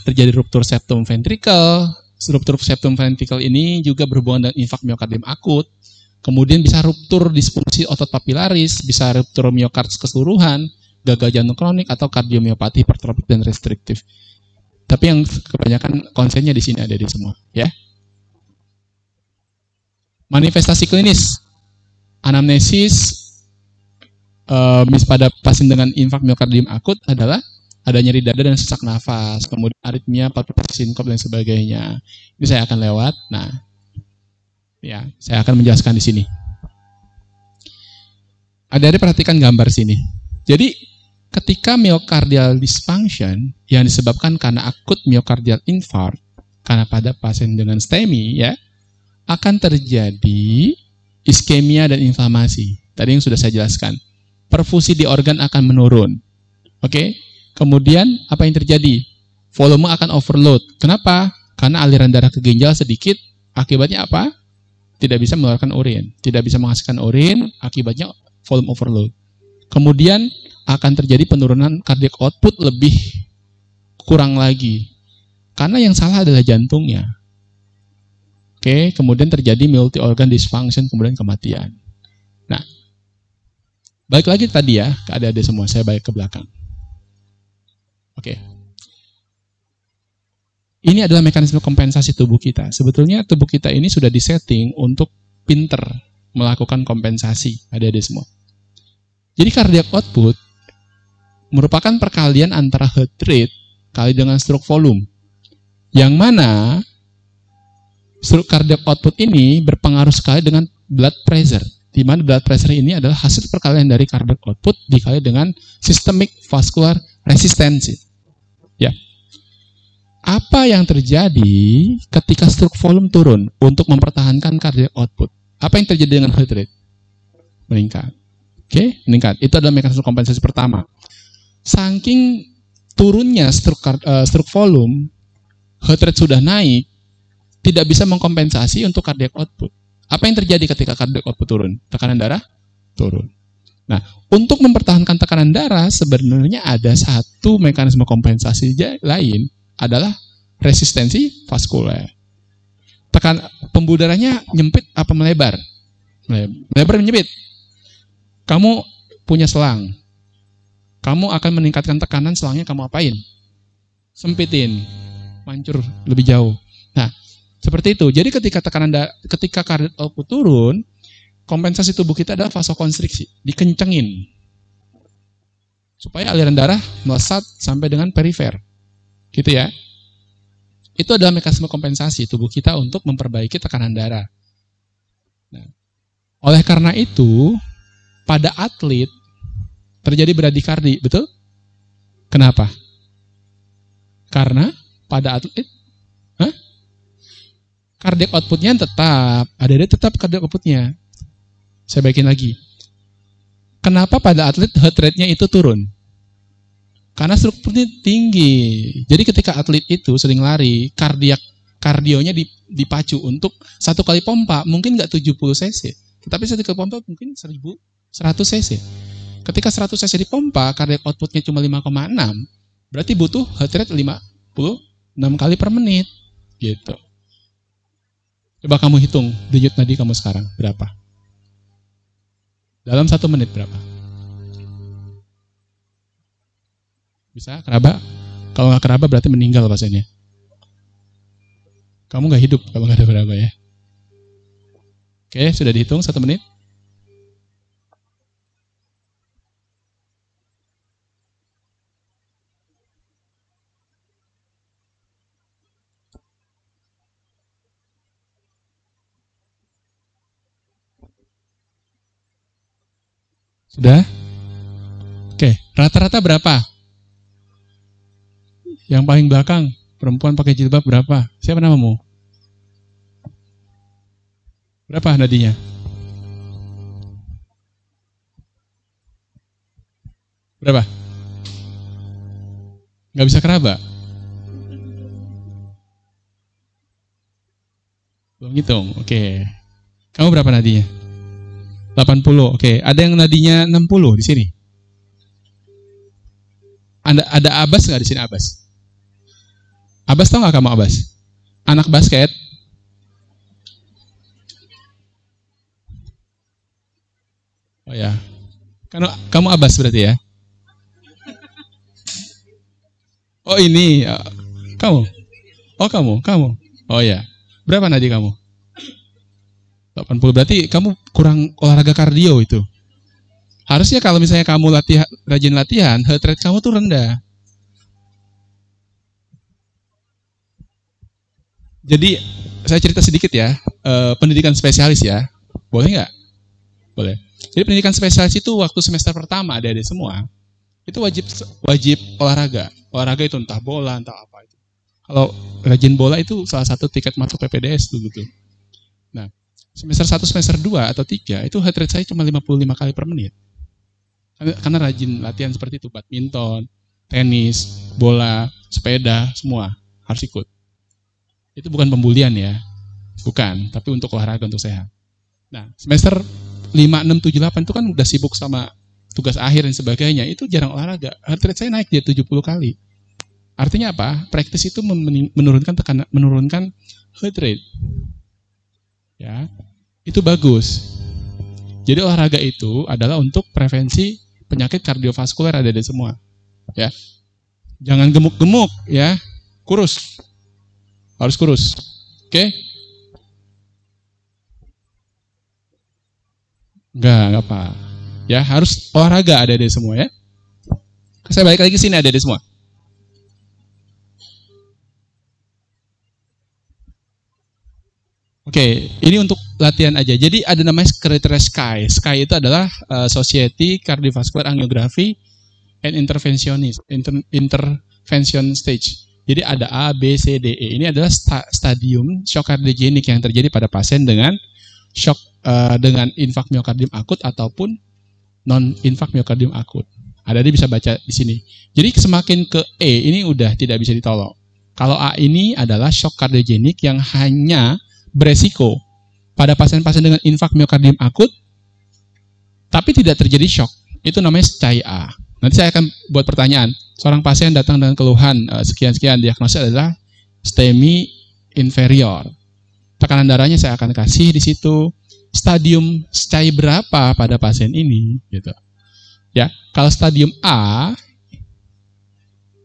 terjadi ruptur septum ventricle. Ruptur septum ventricle ini juga berhubungan dengan infak miokardium akut. Kemudian bisa ruptur disfungsi otot papilaris, bisa ruptur miokard keseluruhan, gagal jantung kronik atau kardiomiopati hipertrofik dan restriktif. Tapi yang kebanyakan konsennya di sini ada di semua, ya. Manifestasi klinis, anamnesis pada pasien dengan infak miokardium akut adalah ada nyeri dada dan sesak nafas, kemudian aritmia, palpitasi sinkop dan sebagainya. Ini saya akan lewat. Nah, ya, saya akan menjelaskan di sini. Ada perhatikan gambar sini. Jadi, ketika myocardial dysfunction yang disebabkan karena akut myocardial infarct, karena pada pasien dengan STEMI ya, akan terjadi iskemia dan inflamasi. Tadi yang sudah saya jelaskan. Perfusi di organ akan menurun. Oke? Kemudian apa yang terjadi? Volume akan overload. Kenapa? Karena aliran darah ke ginjal sedikit. Akibatnya apa? Tidak bisa mengeluarkan urin. Tidak bisa menghasilkan urin. Akibatnya volume overload. Kemudian akan terjadi penurunan cardiac output lebih kurang lagi. Karena yang salah adalah jantungnya. Oke, kemudian terjadi multi organ dysfunction, kemudian kematian. Nah, balik lagi tadi ya, ke adik-adik semua. Saya balik ke belakang. Oke. Ini adalah mekanisme kompensasi tubuh kita. Sebetulnya tubuh kita ini sudah disetting untuk pinter melakukan kompensasi, adik-adik semua. Jadi cardiac output merupakan perkalian antara heart rate kali dengan stroke volume. Yang mana stroke cardiac output ini berpengaruh sekali dengan blood pressure. Di mana blood pressure ini adalah hasil perkalian dari cardiac output dikali dengan systemic vascular resistance. Ya. Apa yang terjadi ketika stroke volume turun untuk mempertahankan cardiac output? Apa yang terjadi dengan heart rate? Meningkat. Oke, meningkat. Itu adalah mekanisme kompensasi pertama. Saking turunnya stroke volume, heart rate sudah naik, tidak bisa mengkompensasi untuk cardiac output. Apa yang terjadi ketika cardiac output turun? Tekanan darah turun. Nah, untuk mempertahankan tekanan darah sebenarnya ada satu mekanisme kompensasi lain adalah resistensi vaskuler. Pembuluh darahnya nyempit apa melebar? Melebar menyempit. Kamu punya selang. Kamu akan meningkatkan tekanan selangnya kamu apain? Sempitin. Mancur lebih jauh. Nah, seperti itu. Jadi ketika cardiac output turun, kompensasi tubuh kita adalah vasokonstriksi, dikencengin. Supaya aliran darah melesat sampai dengan perifer. Gitu ya. Itu adalah mekanisme kompensasi tubuh kita untuk memperbaiki tekanan darah. Nah, oleh karena itu, pada atlet terjadi bradikardi, betul? Kenapa? Karena pada atlet cardiac outputnya tetap, tetap cardiac outputnya. Saya baikin lagi. Kenapa pada atlet heart rate-nya itu turun? Karena strukturnya tinggi. Jadi ketika atlet itu sering lari, kardionya dipacu untuk 1 kali pompa, mungkin nggak 70 cc. Tetapi 1 kali pompa mungkin 100 cc. Ketika 100 cc dipompa, cardiac outputnya cuma 5,6, berarti butuh heart rate 56 kali per menit. Gitu. Coba kamu hitung denyut nadi kamu sekarang, berapa? Dalam 1 menit berapa? Bisa keraba? Kalau nggak keraba berarti meninggal pasiennya. Kamu nggak hidup kalau nggak ada keraba ya. Oke, sudah dihitung 1 menit. Sudah? Oke, rata-rata berapa? Yang paling belakang, perempuan pakai jilbab berapa? Siapa namamu? Berapa nadinya? Berapa? Nggak bisa keraba? Belum hitung, oke. Kamu berapa nadinya? 80, oke. Ada yang nadinya 60 di sini? Ada Abbas nggak di sini, Abbas? Abbas tau nggak kamu Abbas? Anak basket. Oh ya, kamu Abbas berarti ya? Oh ini, kamu? Oh kamu? Oh ya, berapa nadi kamu? 80, berarti kamu kurang olahraga kardio itu. Harusnya kalau misalnya kamu rajin latihan, heart rate kamu tuh rendah. Jadi saya cerita sedikit ya, pendidikan spesialis ya, boleh nggak? Boleh. Jadi pendidikan spesialis itu waktu semester pertama adik-adik semua, itu wajib olahraga. Olahraga itu entah bola, entah apa itu. Kalau rajin bola itu salah satu tiket masuk PPDS dulu tuh. Nah, semester 1, semester 2 atau 3 itu heart rate saya cuma 55 kali per menit. Karena rajin latihan seperti itu, badminton, tenis, bola, sepeda, semua harus ikut. Itu bukan pembulian ya, bukan, tapi untuk olahraga, untuk sehat. Nah, semester 5, 6, 7, 8 itu kan udah sibuk sama tugas akhir dan sebagainya, itu jarang olahraga. Heart rate saya naik dia 70 kali. Artinya apa? Praktis itu menurunkan heart rate. Ya, itu bagus. Jadi olahraga itu adalah untuk prevensi penyakit kardiovaskuler ada di semua. Ya, jangan gemuk-gemuk ya, kurus, harus kurus. Oke? Enggak apa. Ya, harus olahraga ada di semua ya. Saya balik lagi sini ada di semua. Oke, ini untuk latihan aja. Jadi ada namanya kriteria SCAI. SCAI itu adalah Society Cardiovascular Angiography and Intervention Stage. Jadi ada A, B, C, D, E. Ini adalah stadium shock kardiogenik yang terjadi pada pasien dengan shock dengan infark miokardium akut ataupun non infark miokardium akut. Ada bisa baca di sini. Jadi semakin ke E ini udah tidak bisa ditolong. Kalau A ini adalah shock kardiogenik yang hanya beresiko pada pasien-pasien dengan infark miokardium akut tapi tidak terjadi shock. Itu namanya SCAI A. Nanti saya akan buat pertanyaan. Seorang pasien datang dengan keluhan sekian-sekian, diagnosis adalah STEMI inferior. Tekanan darahnya saya akan kasih di situ. Stadium SCAI berapa pada pasien ini gitu. Ya, kalau stadium A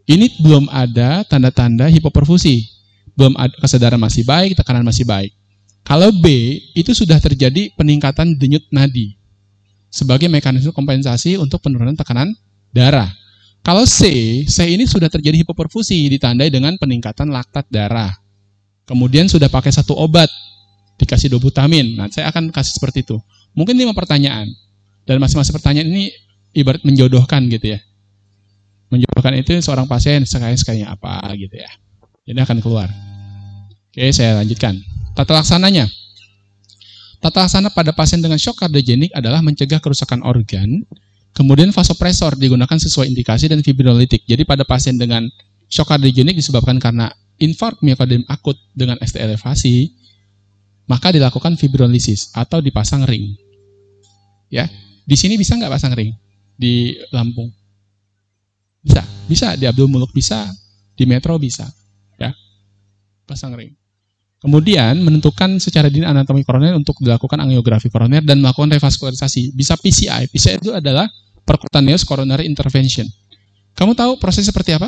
ini belum ada tanda-tanda hipoperfusi. Belum ada, kesadaran masih baik, tekanan masih baik. Kalau B, itu sudah terjadi peningkatan denyut nadi sebagai mekanisme kompensasi untuk penurunan tekanan darah. Kalau C ini sudah terjadi hipoperfusi ditandai dengan peningkatan laktat darah. Kemudian sudah pakai satu obat, dikasih dobutamin. Nah, saya akan kasih seperti itu. Mungkin 5 pertanyaan. Dan masing-masing pertanyaan ini ibarat menjodohkan gitu ya. Menjodohkan itu seorang pasien sekali-sekalinya apa gitu ya. Ini akan keluar. Oke, saya lanjutkan. Tata laksananya. Tata laksana pada pasien dengan shock kardiogenik adalah mencegah kerusakan organ, kemudian vasopresor digunakan sesuai indikasi dan fibrinolitik. Jadi pada pasien dengan shock kardiogenik disebabkan karena infark miokardium akut dengan ST elevasi, maka dilakukan fibrolisis atau dipasang ring. Ya, di sini bisa nggak pasang ring? Di Lampung? Bisa di Abdul Muluk bisa, di Metro bisa. Ya, pasang ring. Kemudian menentukan secara dini anatomi koroner untuk dilakukan angiografi koroner dan melakukan revaskularisasi. Bisa PCI. PCI itu adalah percutaneous coronary intervention. Kamu tahu proses seperti apa?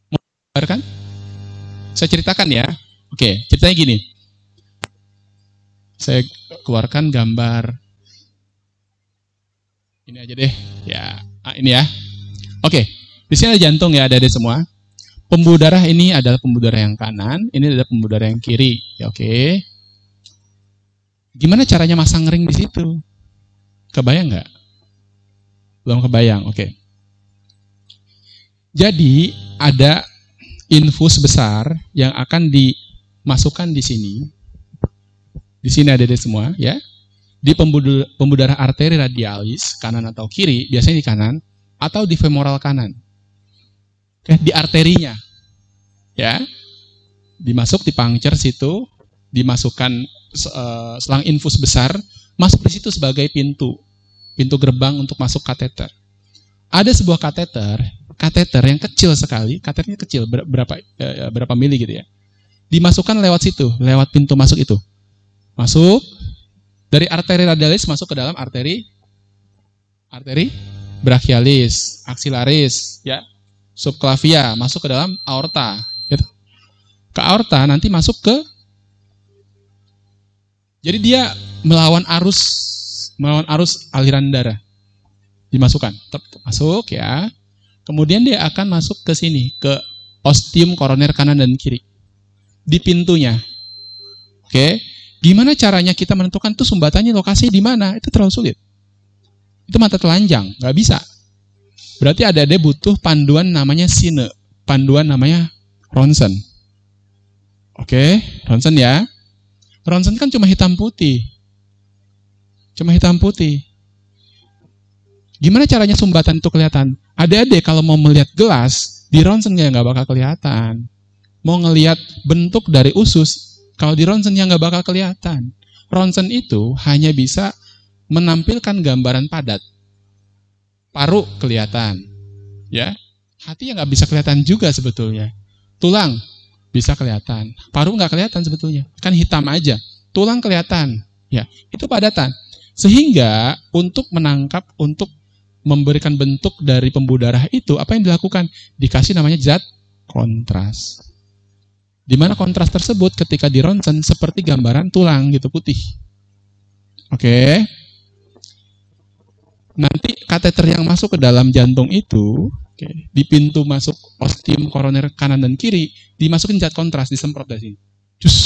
Mau gambarkan? Saya ceritakan ya. Oke, ceritanya gini. Saya keluarkan gambar. Ini aja deh. Ya, ini ya. Oke, di sini ada jantung ya, ada semua. Pembuluh darah ini adalah pembuluh darah yang kanan, ini adalah pembuluh darah yang kiri. Ya, oke. Gimana caranya masang ring di situ? Kebayang nggak? Belum kebayang, oke. Jadi ada infus besar yang akan dimasukkan di sini. Di sini ada semua, ya. Di pembuluh darah arteri radialis kanan atau kiri, biasanya di kanan atau di femoral kanan. Di arterinya, ya, dimasuk di puncture situ, dimasukkan selang infus besar, masuk di situ sebagai pintu gerbang untuk masuk kateter. Ada sebuah kateter yang kecil sekali, kateternya kecil, berapa mili gitu ya, dimasukkan lewat situ, lewat pintu masuk itu, masuk dari arteri radialis masuk ke dalam arteri brachialis, axillaris, ya. Subclavia masuk ke dalam aorta, gitu. Ke aorta nanti masuk ke, jadi dia melawan arus aliran darah, dimasukkan, masuk ya. Kemudian dia akan masuk ke sini, ke ostium koroner kanan dan kiri, di pintunya. Oke, gimana caranya kita menentukan tuh sumbatannya lokasi di mana? Itu terlalu sulit. Itu mata telanjang, nggak bisa. Berarti ada butuh panduan namanya sine, panduan namanya ronsen. Oke, ronsen ya. Ronsen kan cuma hitam putih. Gimana caranya sumbatan itu kelihatan? Adik-adik kalau mau melihat gelas, di ronsen ya nggak bakal kelihatan. Mau ngelihat bentuk dari usus, kalau di ronsen ya nggak bakal kelihatan. Ronsen itu hanya bisa menampilkan gambaran padat. Paru kelihatan, ya. Hati yang nggak bisa kelihatan juga sebetulnya. Tulang bisa kelihatan, paru nggak kelihatan sebetulnya, kan hitam aja. Tulang kelihatan, ya. Itu padatan. Sehingga untuk menangkap, untuk memberikan bentuk dari pembuluh darah itu, apa yang dilakukan? Dikasih namanya zat kontras. Di mana kontras tersebut ketika di ronsen seperti gambaran tulang gitu putih. Oke. Nanti kateter yang masuk ke dalam jantung itu, di pintu masuk ostium koroner kanan dan kiri, dimasukin zat kontras, disemprot dari sini. Cus,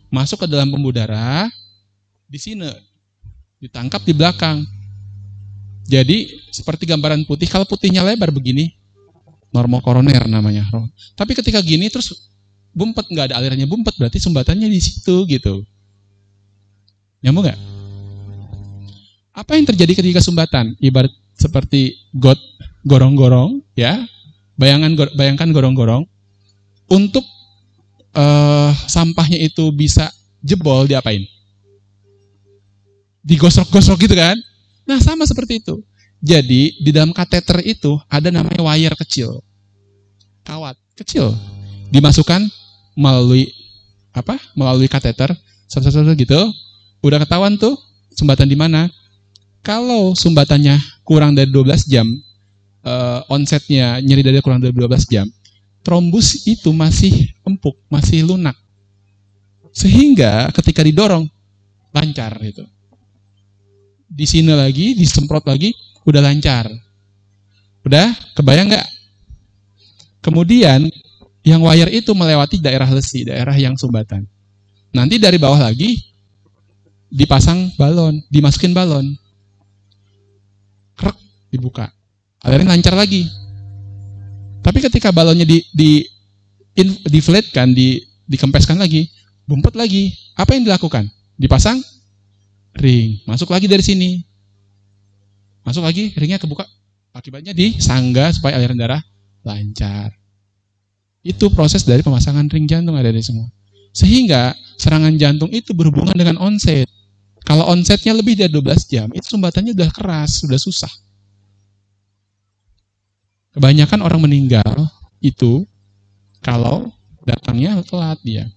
masuk ke dalam pembuluh darah, di sini, ditangkap di belakang. Jadi seperti gambaran putih, kalau putihnya lebar begini, normokoroner namanya. Tapi ketika gini terus bumpet, nggak ada alirannya bumpet, berarti sumbatannya di situ gitu. Nyambung nggak? Apa yang terjadi ketika sumbatan? Ibarat seperti gorong-gorong, ya. Bayangkan gorong-gorong. Untuk sampahnya itu bisa jebol, diapain? Digosok-gosok gitu kan? Nah, sama seperti itu. Jadi di dalam kateter itu ada namanya wire kecil, kawat kecil, dimasukkan melalui kateter, gitu. Udah ketahuan tuh sumbatan di mana. Kalau sumbatannya kurang dari 12 jam, onsetnya nyeri dada kurang dari 12 jam, trombus itu masih empuk, masih lunak. Sehingga ketika didorong, lancar gitu. Di sini lagi, disemprot lagi, udah lancar. Udah, kebayang nggak? Kemudian, yang wire itu melewati daerah lesi, daerah yang sumbatan. Nanti dari bawah lagi, dipasang balon, dimasukin balon. Krek, dibuka. Aliran lancar lagi. Tapi ketika balonnya deflatekan, dikempeskan lagi, bumpet lagi. Apa yang dilakukan? Dipasang ring. Masuk lagi dari sini. Masuk lagi, ringnya kebuka. Akibatnya disangga supaya aliran darah lancar. Itu proses dari pemasangan ring jantung, ada di semua. Sehingga serangan jantung itu berhubungan dengan onset. Kalau onsetnya lebih dari 12 jam, itu sumbatannya udah keras, sudah susah. Kebanyakan orang meninggal itu kalau Datangnya telat dia.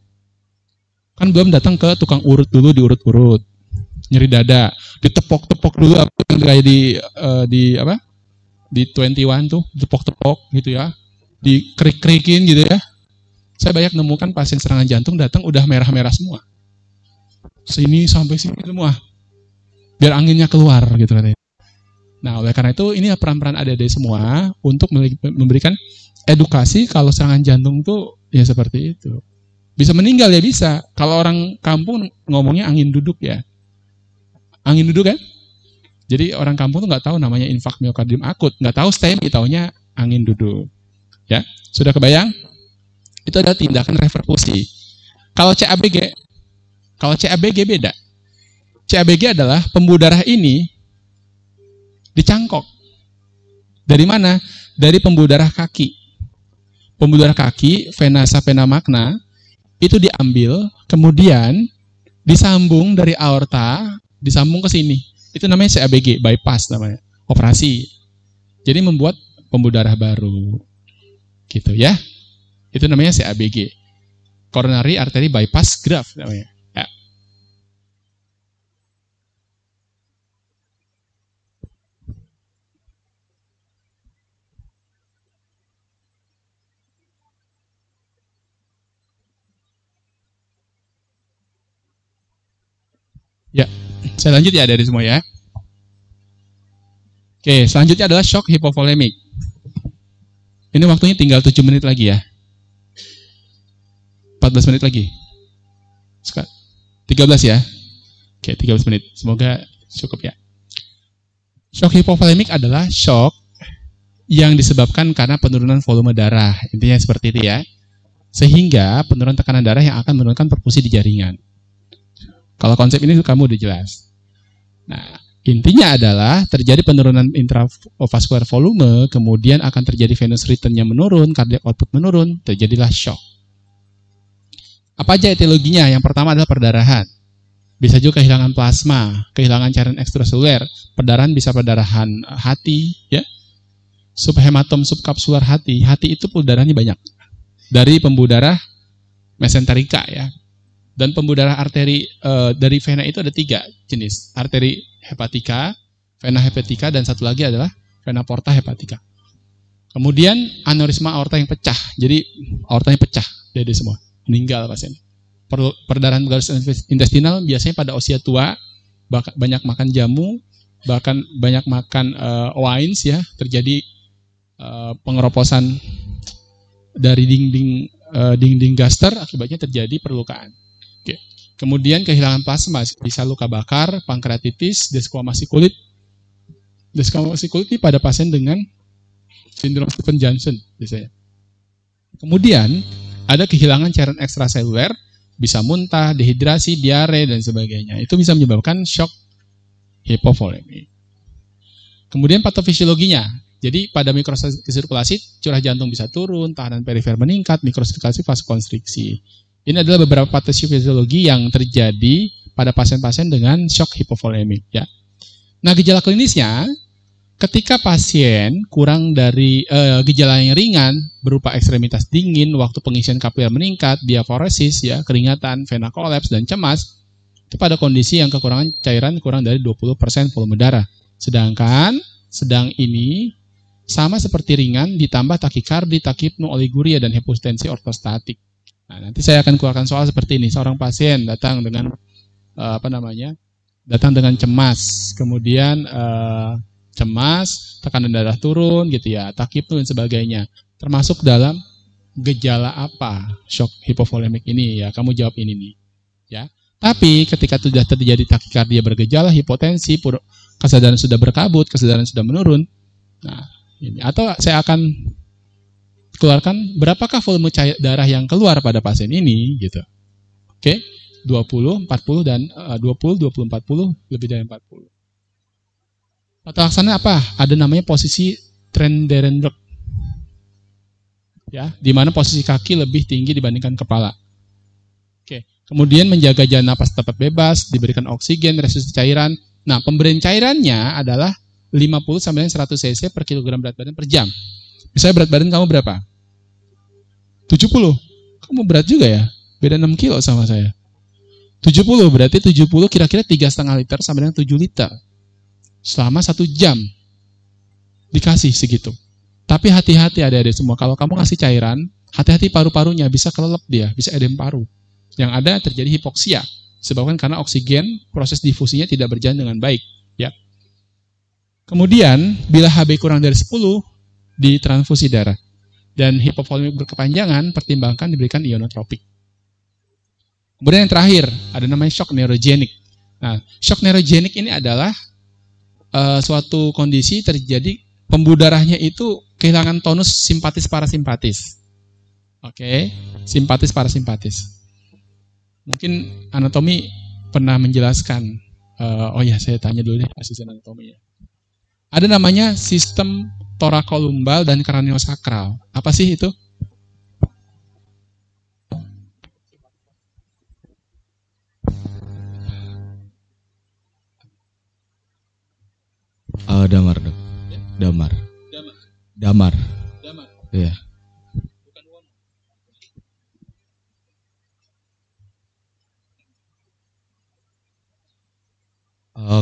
Kan belum datang ke tukang urut dulu, diurut-urut. Nyeri dada, ditepok-tepok dulu apa yang kayak di apa? Di 21 tuh, tepok-tepok gitu ya. Dikerik-kerikin gitu ya. Saya banyak nemukan pasien serangan jantung datang udah merah-merah semua. Sini sampai sini semua. Biar anginnya keluar gitu katanya. Nah, oleh karena itu ini peran-peran adik-adik semua untuk memberikan edukasi kalau serangan jantung tuh ya seperti itu. Bisa meninggal ya bisa. Kalau orang kampung ngomongnya angin duduk ya. Angin duduk kan? Jadi orang kampung tuh nggak tahu namanya infak miokardium akut, nggak tahu STEMI, taunya angin duduk. Ya, sudah kebayang? Itu adalah tindakan reperfusi. Kalau CABG beda. CABG adalah pembuluh darah ini dicangkok. Dari mana? Dari pembuluh darah kaki. Pembuluh darah kaki, vena vena magna, itu diambil, kemudian disambung dari aorta, disambung ke sini. Itu namanya CABG, bypass namanya, operasi. Jadi membuat pembuluh darah baru. Gitu ya. Itu namanya CABG. Coronary artery bypass graft namanya. Ya. Ya, saya lanjut ya dari semua ya. Oke, selanjutnya adalah shock hipovolemik. Ini waktunya tinggal 7 menit lagi ya. 14 menit lagi. 13 ya. Oke, 13 menit. Semoga cukup ya. Shock hipovolemik adalah shock yang disebabkan karena penurunan volume darah. Intinya seperti itu ya. Sehingga penurunan tekanan darah yang akan menurunkan perfusi di jaringan. Kalau konsep ini kamu udah jelas. Nah, intinya adalah terjadi penurunan intravaskular volume, kemudian akan terjadi venous return-nya menurun, cardiac output menurun, terjadilah shock. Apa aja etiologinya? Yang pertama adalah perdarahan. Bisa juga kehilangan plasma, kehilangan cairan ekstraseluler, perdarahan bisa perdarahan hati, ya. Subhematom subkapsular hati. Hati itu pembuluh darahnya banyak. Dari pembuluh darah mesenterika ya. Dan pembuluh darah arteri dari vena itu ada 3 jenis. Arteri hepatika, vena hepatika, dan satu lagi adalah vena porta hepatika. Kemudian aneurisma aorta yang pecah. Jadi aortanya pecah dari semua. Meninggal pasien. Perdarahan garis intestinal biasanya pada usia tua, banyak makan jamu, bahkan banyak makan wines ya, terjadi pengeroposan dari dinding gaster, akibatnya terjadi perlukaan. Oke. Kemudian kehilangan plasma, bisa luka bakar, pankreatitis, desquamasi kulit. Desquamasi kulit ini pada pasien dengan sindrom Stevens-Johnson biasanya. Kemudian ada kehilangan cairan ekstraseluler, bisa muntah, dehidrasi, diare, dan sebagainya. Itu bisa menyebabkan shock hipovolemi. Kemudian patofisiologinya. Jadi pada mikrosirkulasi, curah jantung bisa turun, tahanan perifer meningkat, mikrosirkulasi vasokonstriksi. Ini adalah beberapa patofisiologi yang terjadi pada pasien-pasien dengan shock hipovolemi. Ya. Nah, gejala klinisnya, ketika pasien kurang dari gejala yang ringan berupa ekstremitas dingin, waktu pengisian kapiler meningkat, diaforesis, ya, keringatan, vena kolaps, dan cemas, itu pada kondisi yang kekurangan cairan kurang dari 20% volume darah. Sedangkan sedang ini sama seperti ringan ditambah takikardi, takipno, oliguria, dan hipotensi ortostatik. Nah, nanti saya akan keluarkan soal seperti ini. Seorang pasien datang dengan datang dengan cemas, kemudian cemas, tekanan darah turun gitu ya, takipno dan sebagainya. Termasuk dalam gejala apa shock hipovolemik ini ya? Kamu jawab ini nih, ya. Tapi ketika sudah terjadi takikardia bergejala, hipotensi, kesadaran sudah berkabut, kesadaran sudah menurun. Nah, ini atau saya akan keluarkan berapakah volume darah yang keluar pada pasien ini gitu. Oke, 20, 40 dan 20, 40, lebih dari 40. Tata laksana apa? Ada namanya posisi Trendelenburg. Ya, di mana posisi kaki lebih tinggi dibandingkan kepala. Oke, kemudian menjaga jalan napas tetap bebas, diberikan oksigen, resusitasi cairan. Nah, pemberian cairannya adalah 50 sampai 100 cc per kilogram berat badan per jam. Misalnya berat badan kamu berapa? 70. Kamu berat juga ya? Beda 6 kilo sama saya. 70 berarti 70 kira-kira 3,5 liter sampai dengan 7 liter. Selama 1 jam. Dikasih segitu. Tapi hati-hati adik-adik semua. Kalau kamu ngasih cairan, hati-hati paru-parunya. Bisa kelelep dia. Bisa edem paru. Yang ada terjadi hipoksia. Disebabkan karena oksigen, proses difusinya tidak berjalan dengan baik. Ya. Kemudian, bila HB kurang dari 10, ditransfusi darah. Dan hipovolemik berkepanjangan, pertimbangkan diberikan ionotropik. Kemudian yang terakhir, ada namanya shock neurogenik. Nah, shock neurogenik ini adalah suatu kondisi terjadi pembuluh darahnya itu kehilangan tonus simpatis parasimpatis. Oke, simpatis parasimpatis. Mungkin anatomi pernah menjelaskan. Oh ya, saya tanya dulu nih asisten anatomi ya. Ada namanya sistem torakolumbal dan kraniosakral. Apa sih itu? Damar, dok. Damar. Damar. Iya.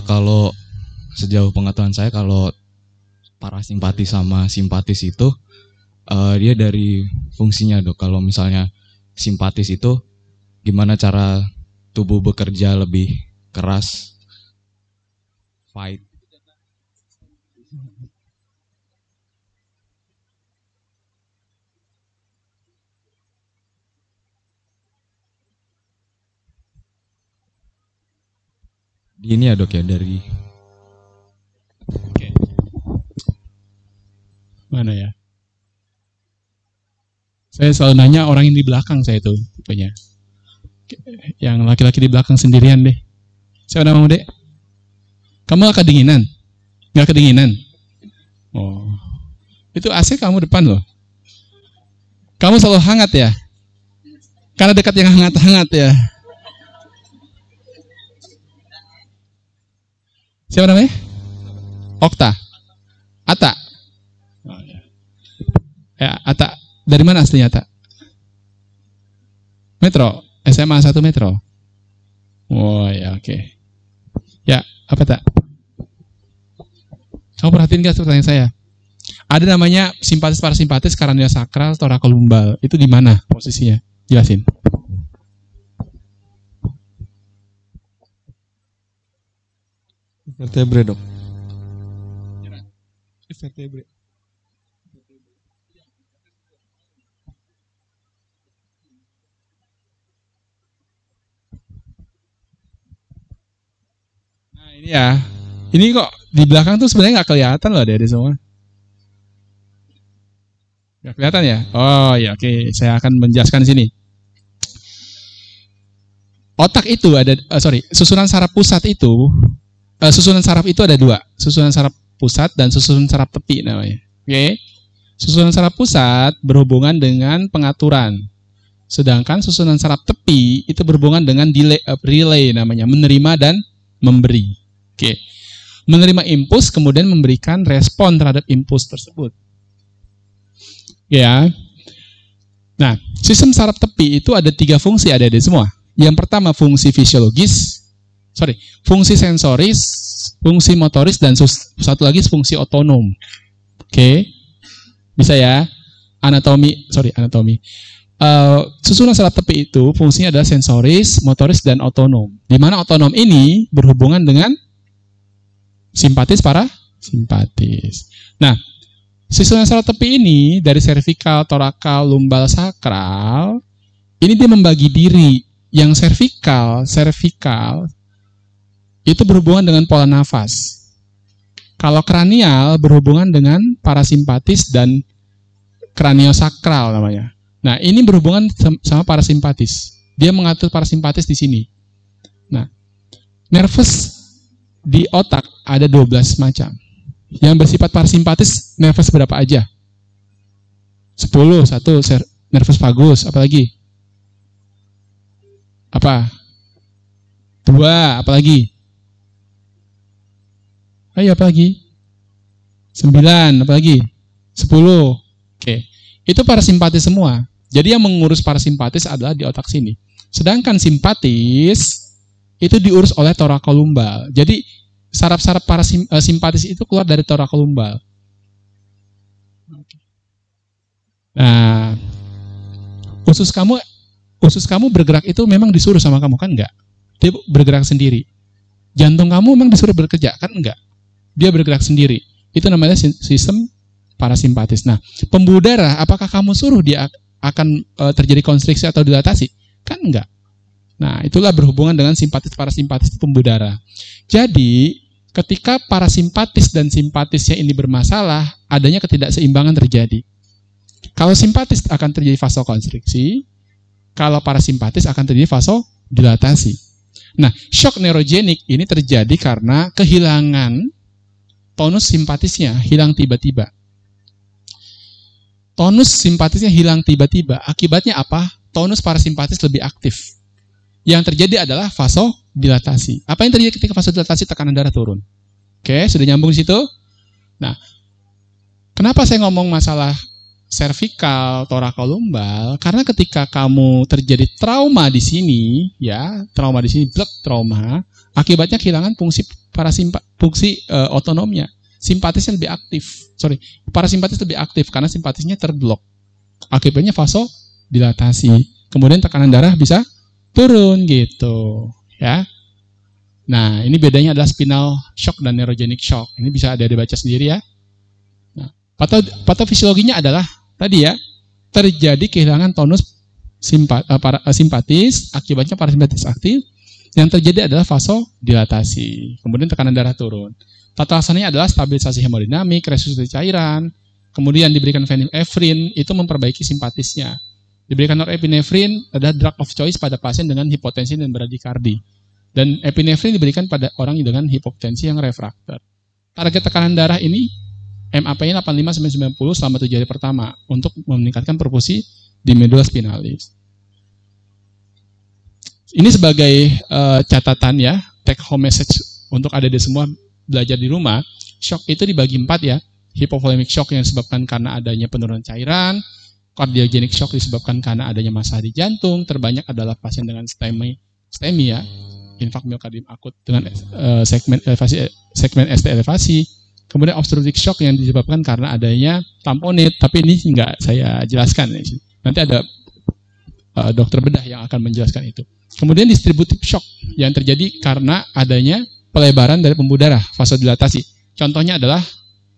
Kalau sejauh pengetahuan saya, kalau parasimpatis sama simpatis itu dia dari fungsinya, dok. Kalau misalnya simpatis itu gimana cara tubuh bekerja lebih keras, fight. Ini ya, dok, ya, dari mana ya? Saya selalu nanya orang yang di belakang saya itu tipenya. Yang laki-laki di belakang sendirian deh. Siapa namamu, Dek? Kamu gak kedinginan? Gak kedinginan? Oh. Itu AC kamu depan loh. Kamu selalu hangat ya? Karena dekat yang hangat-hangat ya. Siapa namanya? Okta. Ata. Oh, ya. Ata. Dari mana aslinya Ata? Metro. SMA 1 Metro. Oh ya, oke. Ya, apa Tak? Kamu perhatiin gak pertanyaan saya? Ada namanya simpatis parasimpatis kraniosakral torakolumbal. Itu di mana posisinya? Jelasin. Vertebre, dok. Vertebre. Nah ini ya, ini kok di belakang tuh sebenarnya nggak kelihatan loh dari semua. Nggak kelihatan ya? Oh ya, oke. Saya akan menjelaskan di sini. Otak itu ada, susunan saraf pusat itu. Susunan saraf itu ada 2, susunan saraf pusat dan susunan saraf tepi namanya. Oke, susunan saraf pusat berhubungan dengan pengaturan, sedangkan susunan saraf tepi itu berhubungan dengan relay namanya, menerima dan memberi. Oke, menerima impuls kemudian memberikan respon terhadap impuls tersebut. Ya, nah sistem saraf tepi itu ada 3 fungsi, ada semua. Yang pertama fungsi fisiologis. Fungsi sensoris, fungsi motoris, dan satu lagi fungsi otonom. Oke, bisa ya? Anatomi. Susunan saraf tepi itu fungsinya adalah sensoris, motoris, dan otonom. Di mana otonom ini berhubungan dengan simpatis parasimpatis. Nah, susunan saraf tepi ini dari servikal, torakal, lumbal, sakral, ini dia membagi diri. Yang servikal itu berhubungan dengan pola nafas. Kalau kranial berhubungan dengan parasimpatis dan kraniosakral namanya. Nah, ini berhubungan sama parasimpatis. Dia mengatur parasimpatis di sini. Nah, nervus di otak ada 12 macam. Yang bersifat parasimpatis nervus berapa aja? 10, 1 nervus vagus, apalagi? Apa? 2, apalagi? Ayo, apalagi? 9, apalagi? 10. Oke. Itu parasimpatis semua. Jadi yang mengurus parasimpatis adalah di otak sini. Sedangkan simpatis itu diurus oleh thoracolumbar. Jadi saraf-saraf parasimpatis itu keluar dari thoracolumbar. Nah, usus kamu bergerak itu memang disuruh sama kamu kan enggak? Dia bergerak sendiri. Jantung kamu memang disuruh bekerja kan enggak? Dia bergerak sendiri. Itu namanya sistem parasimpatis. Nah, pembuluh darah apakah kamu suruh dia akan terjadi konstriksi atau dilatasi? Kan enggak. Nah, itulah berhubungan dengan simpatis parasimpatis itu pembuluh darah. Jadi, ketika parasimpatis dan simpatisnya ini bermasalah, adanya ketidakseimbangan terjadi. Kalau simpatis akan terjadi vasokonstriksi, kalau parasimpatis akan terjadi vasodilatasi. Nah, shock neurogenik ini terjadi karena kehilangan tonus simpatisnya, hilang tiba-tiba. Tonus simpatisnya hilang tiba-tiba. Akibatnya apa? Tonus parasimpatis lebih aktif. Yang terjadi adalah vasodilatasi. Apa yang terjadi ketika vasodilatasi? Tekanan darah turun. Oke, sudah nyambung di situ? Nah, kenapa saya ngomong masalah cervical, thoracolumbar? Karena ketika kamu terjadi trauma di sini, ya, trauma di sini, blood trauma, akibatnya kehilangan fungsi otonomnya. Simpatisnya lebih aktif. Parasimpatis lebih aktif karena simpatisnya terblok. Akibatnya vasodilatasi. Kemudian tekanan darah bisa turun gitu, ya. Nah, ini bedanya adalah spinal shock dan neurogenic shock. Ini bisa ada dibaca sendiri ya. Nah, patofisiologinya adalah tadi ya, terjadi kehilangan tonus simpatis, akibatnya parasimpatis aktif. Yang terjadi adalah vasodilatasi. Kemudian tekanan darah turun. Tata laksananya adalah stabilisasi hemodinamik, resusitasi cairan, kemudian diberikan phenylnephrine, itu memperbaiki simpatisnya. Diberikan norepinefrin adalah drug of choice pada pasien dengan hipotensi dan bradikardi. Dan epinefrin diberikan pada orang dengan hipotensi yang refraktor. Target tekanan darah ini MAP-nya 85-90 selama 7 hari pertama untuk meningkatkan perfusi di medula spinalis. Ini sebagai catatan ya, take home message untuk adik-adik semua belajar di rumah. Shock itu dibagi 4 ya. Hypovolemic shock yang disebabkan karena adanya penurunan cairan, cardiogenic shock disebabkan karena adanya masalah di jantung, terbanyak adalah pasien dengan STEMI ya, infark miokardium akut dengan segmen ST elevasi. Kemudian obstructive shock yang disebabkan karena adanya tamponade, tapi ini enggak saya jelaskan. Nanti ada dokter bedah yang akan menjelaskan itu. Kemudian distributive shock yang terjadi karena adanya pelebaran dari pembuluh darah, vasodilatasi. Contohnya adalah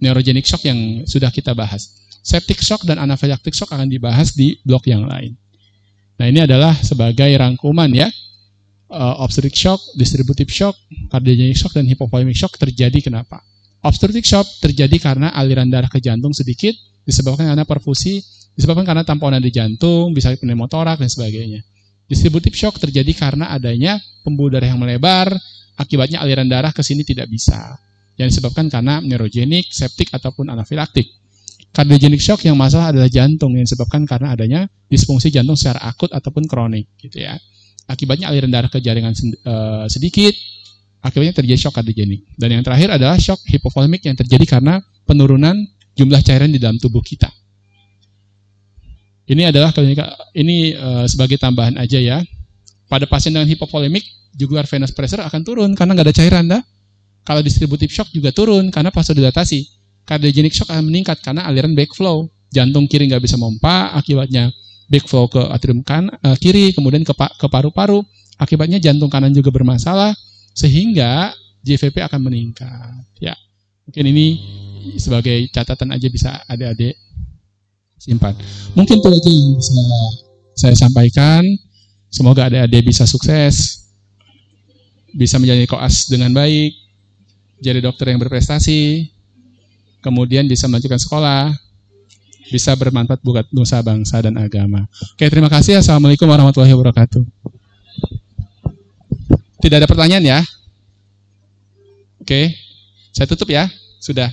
neurogenic shock yang sudah kita bahas. Septic shock dan anaphylactic shock akan dibahas di blok yang lain. Nah, ini adalah sebagai rangkuman ya. Obstructive shock, distributive shock, cardiogenic shock, dan hypovolemic shock terjadi kenapa? Obstructive shock terjadi karena aliran darah ke jantung sedikit, disebabkan karena perfusi, disebabkan karena tamponan di jantung, bisa pneumotorak, dan sebagainya. Distributive shock terjadi karena adanya pembuluh darah yang melebar, akibatnya aliran darah ke sini tidak bisa. Yang disebabkan karena neurogenik, septic, ataupun anafilaktik. Cardiogenic shock yang masalah adalah jantung yang disebabkan karena adanya disfungsi jantung secara akut ataupun kronik, gitu ya. Akibatnya aliran darah ke jaringan sedikit, akibatnya terjadi shock kardiogenik. Dan yang terakhir adalah shock hipovolemik yang terjadi karena penurunan jumlah cairan di dalam tubuh kita. Ini adalah sebagai tambahan aja ya. Pada pasien dengan hipovolemik, jugular venous pressure akan turun karena nggak ada cairan dah. Kalau distributive shock juga turun karena vasodilatasi. Cardiogenic shock akan meningkat karena aliran backflow. Jantung kiri nggak bisa memompa, akibatnya backflow ke atrium kiri, kemudian ke paru-paru. Akibatnya jantung kanan juga bermasalah, sehingga JVP akan meningkat. Ya, mungkin ini sebagai catatan aja bisa adik-adik simpan. Mungkin itu aja yang bisa saya sampaikan. Semoga adik-adik bisa sukses, bisa menjadi koas dengan baik, jadi dokter yang berprestasi, kemudian bisa melanjutkan sekolah, bisa bermanfaat buat nusa bangsa dan agama. Oke, terima kasih. Assalamualaikum warahmatullahi wabarakatuh. Tidak ada pertanyaan ya? Oke, saya tutup ya. Sudah.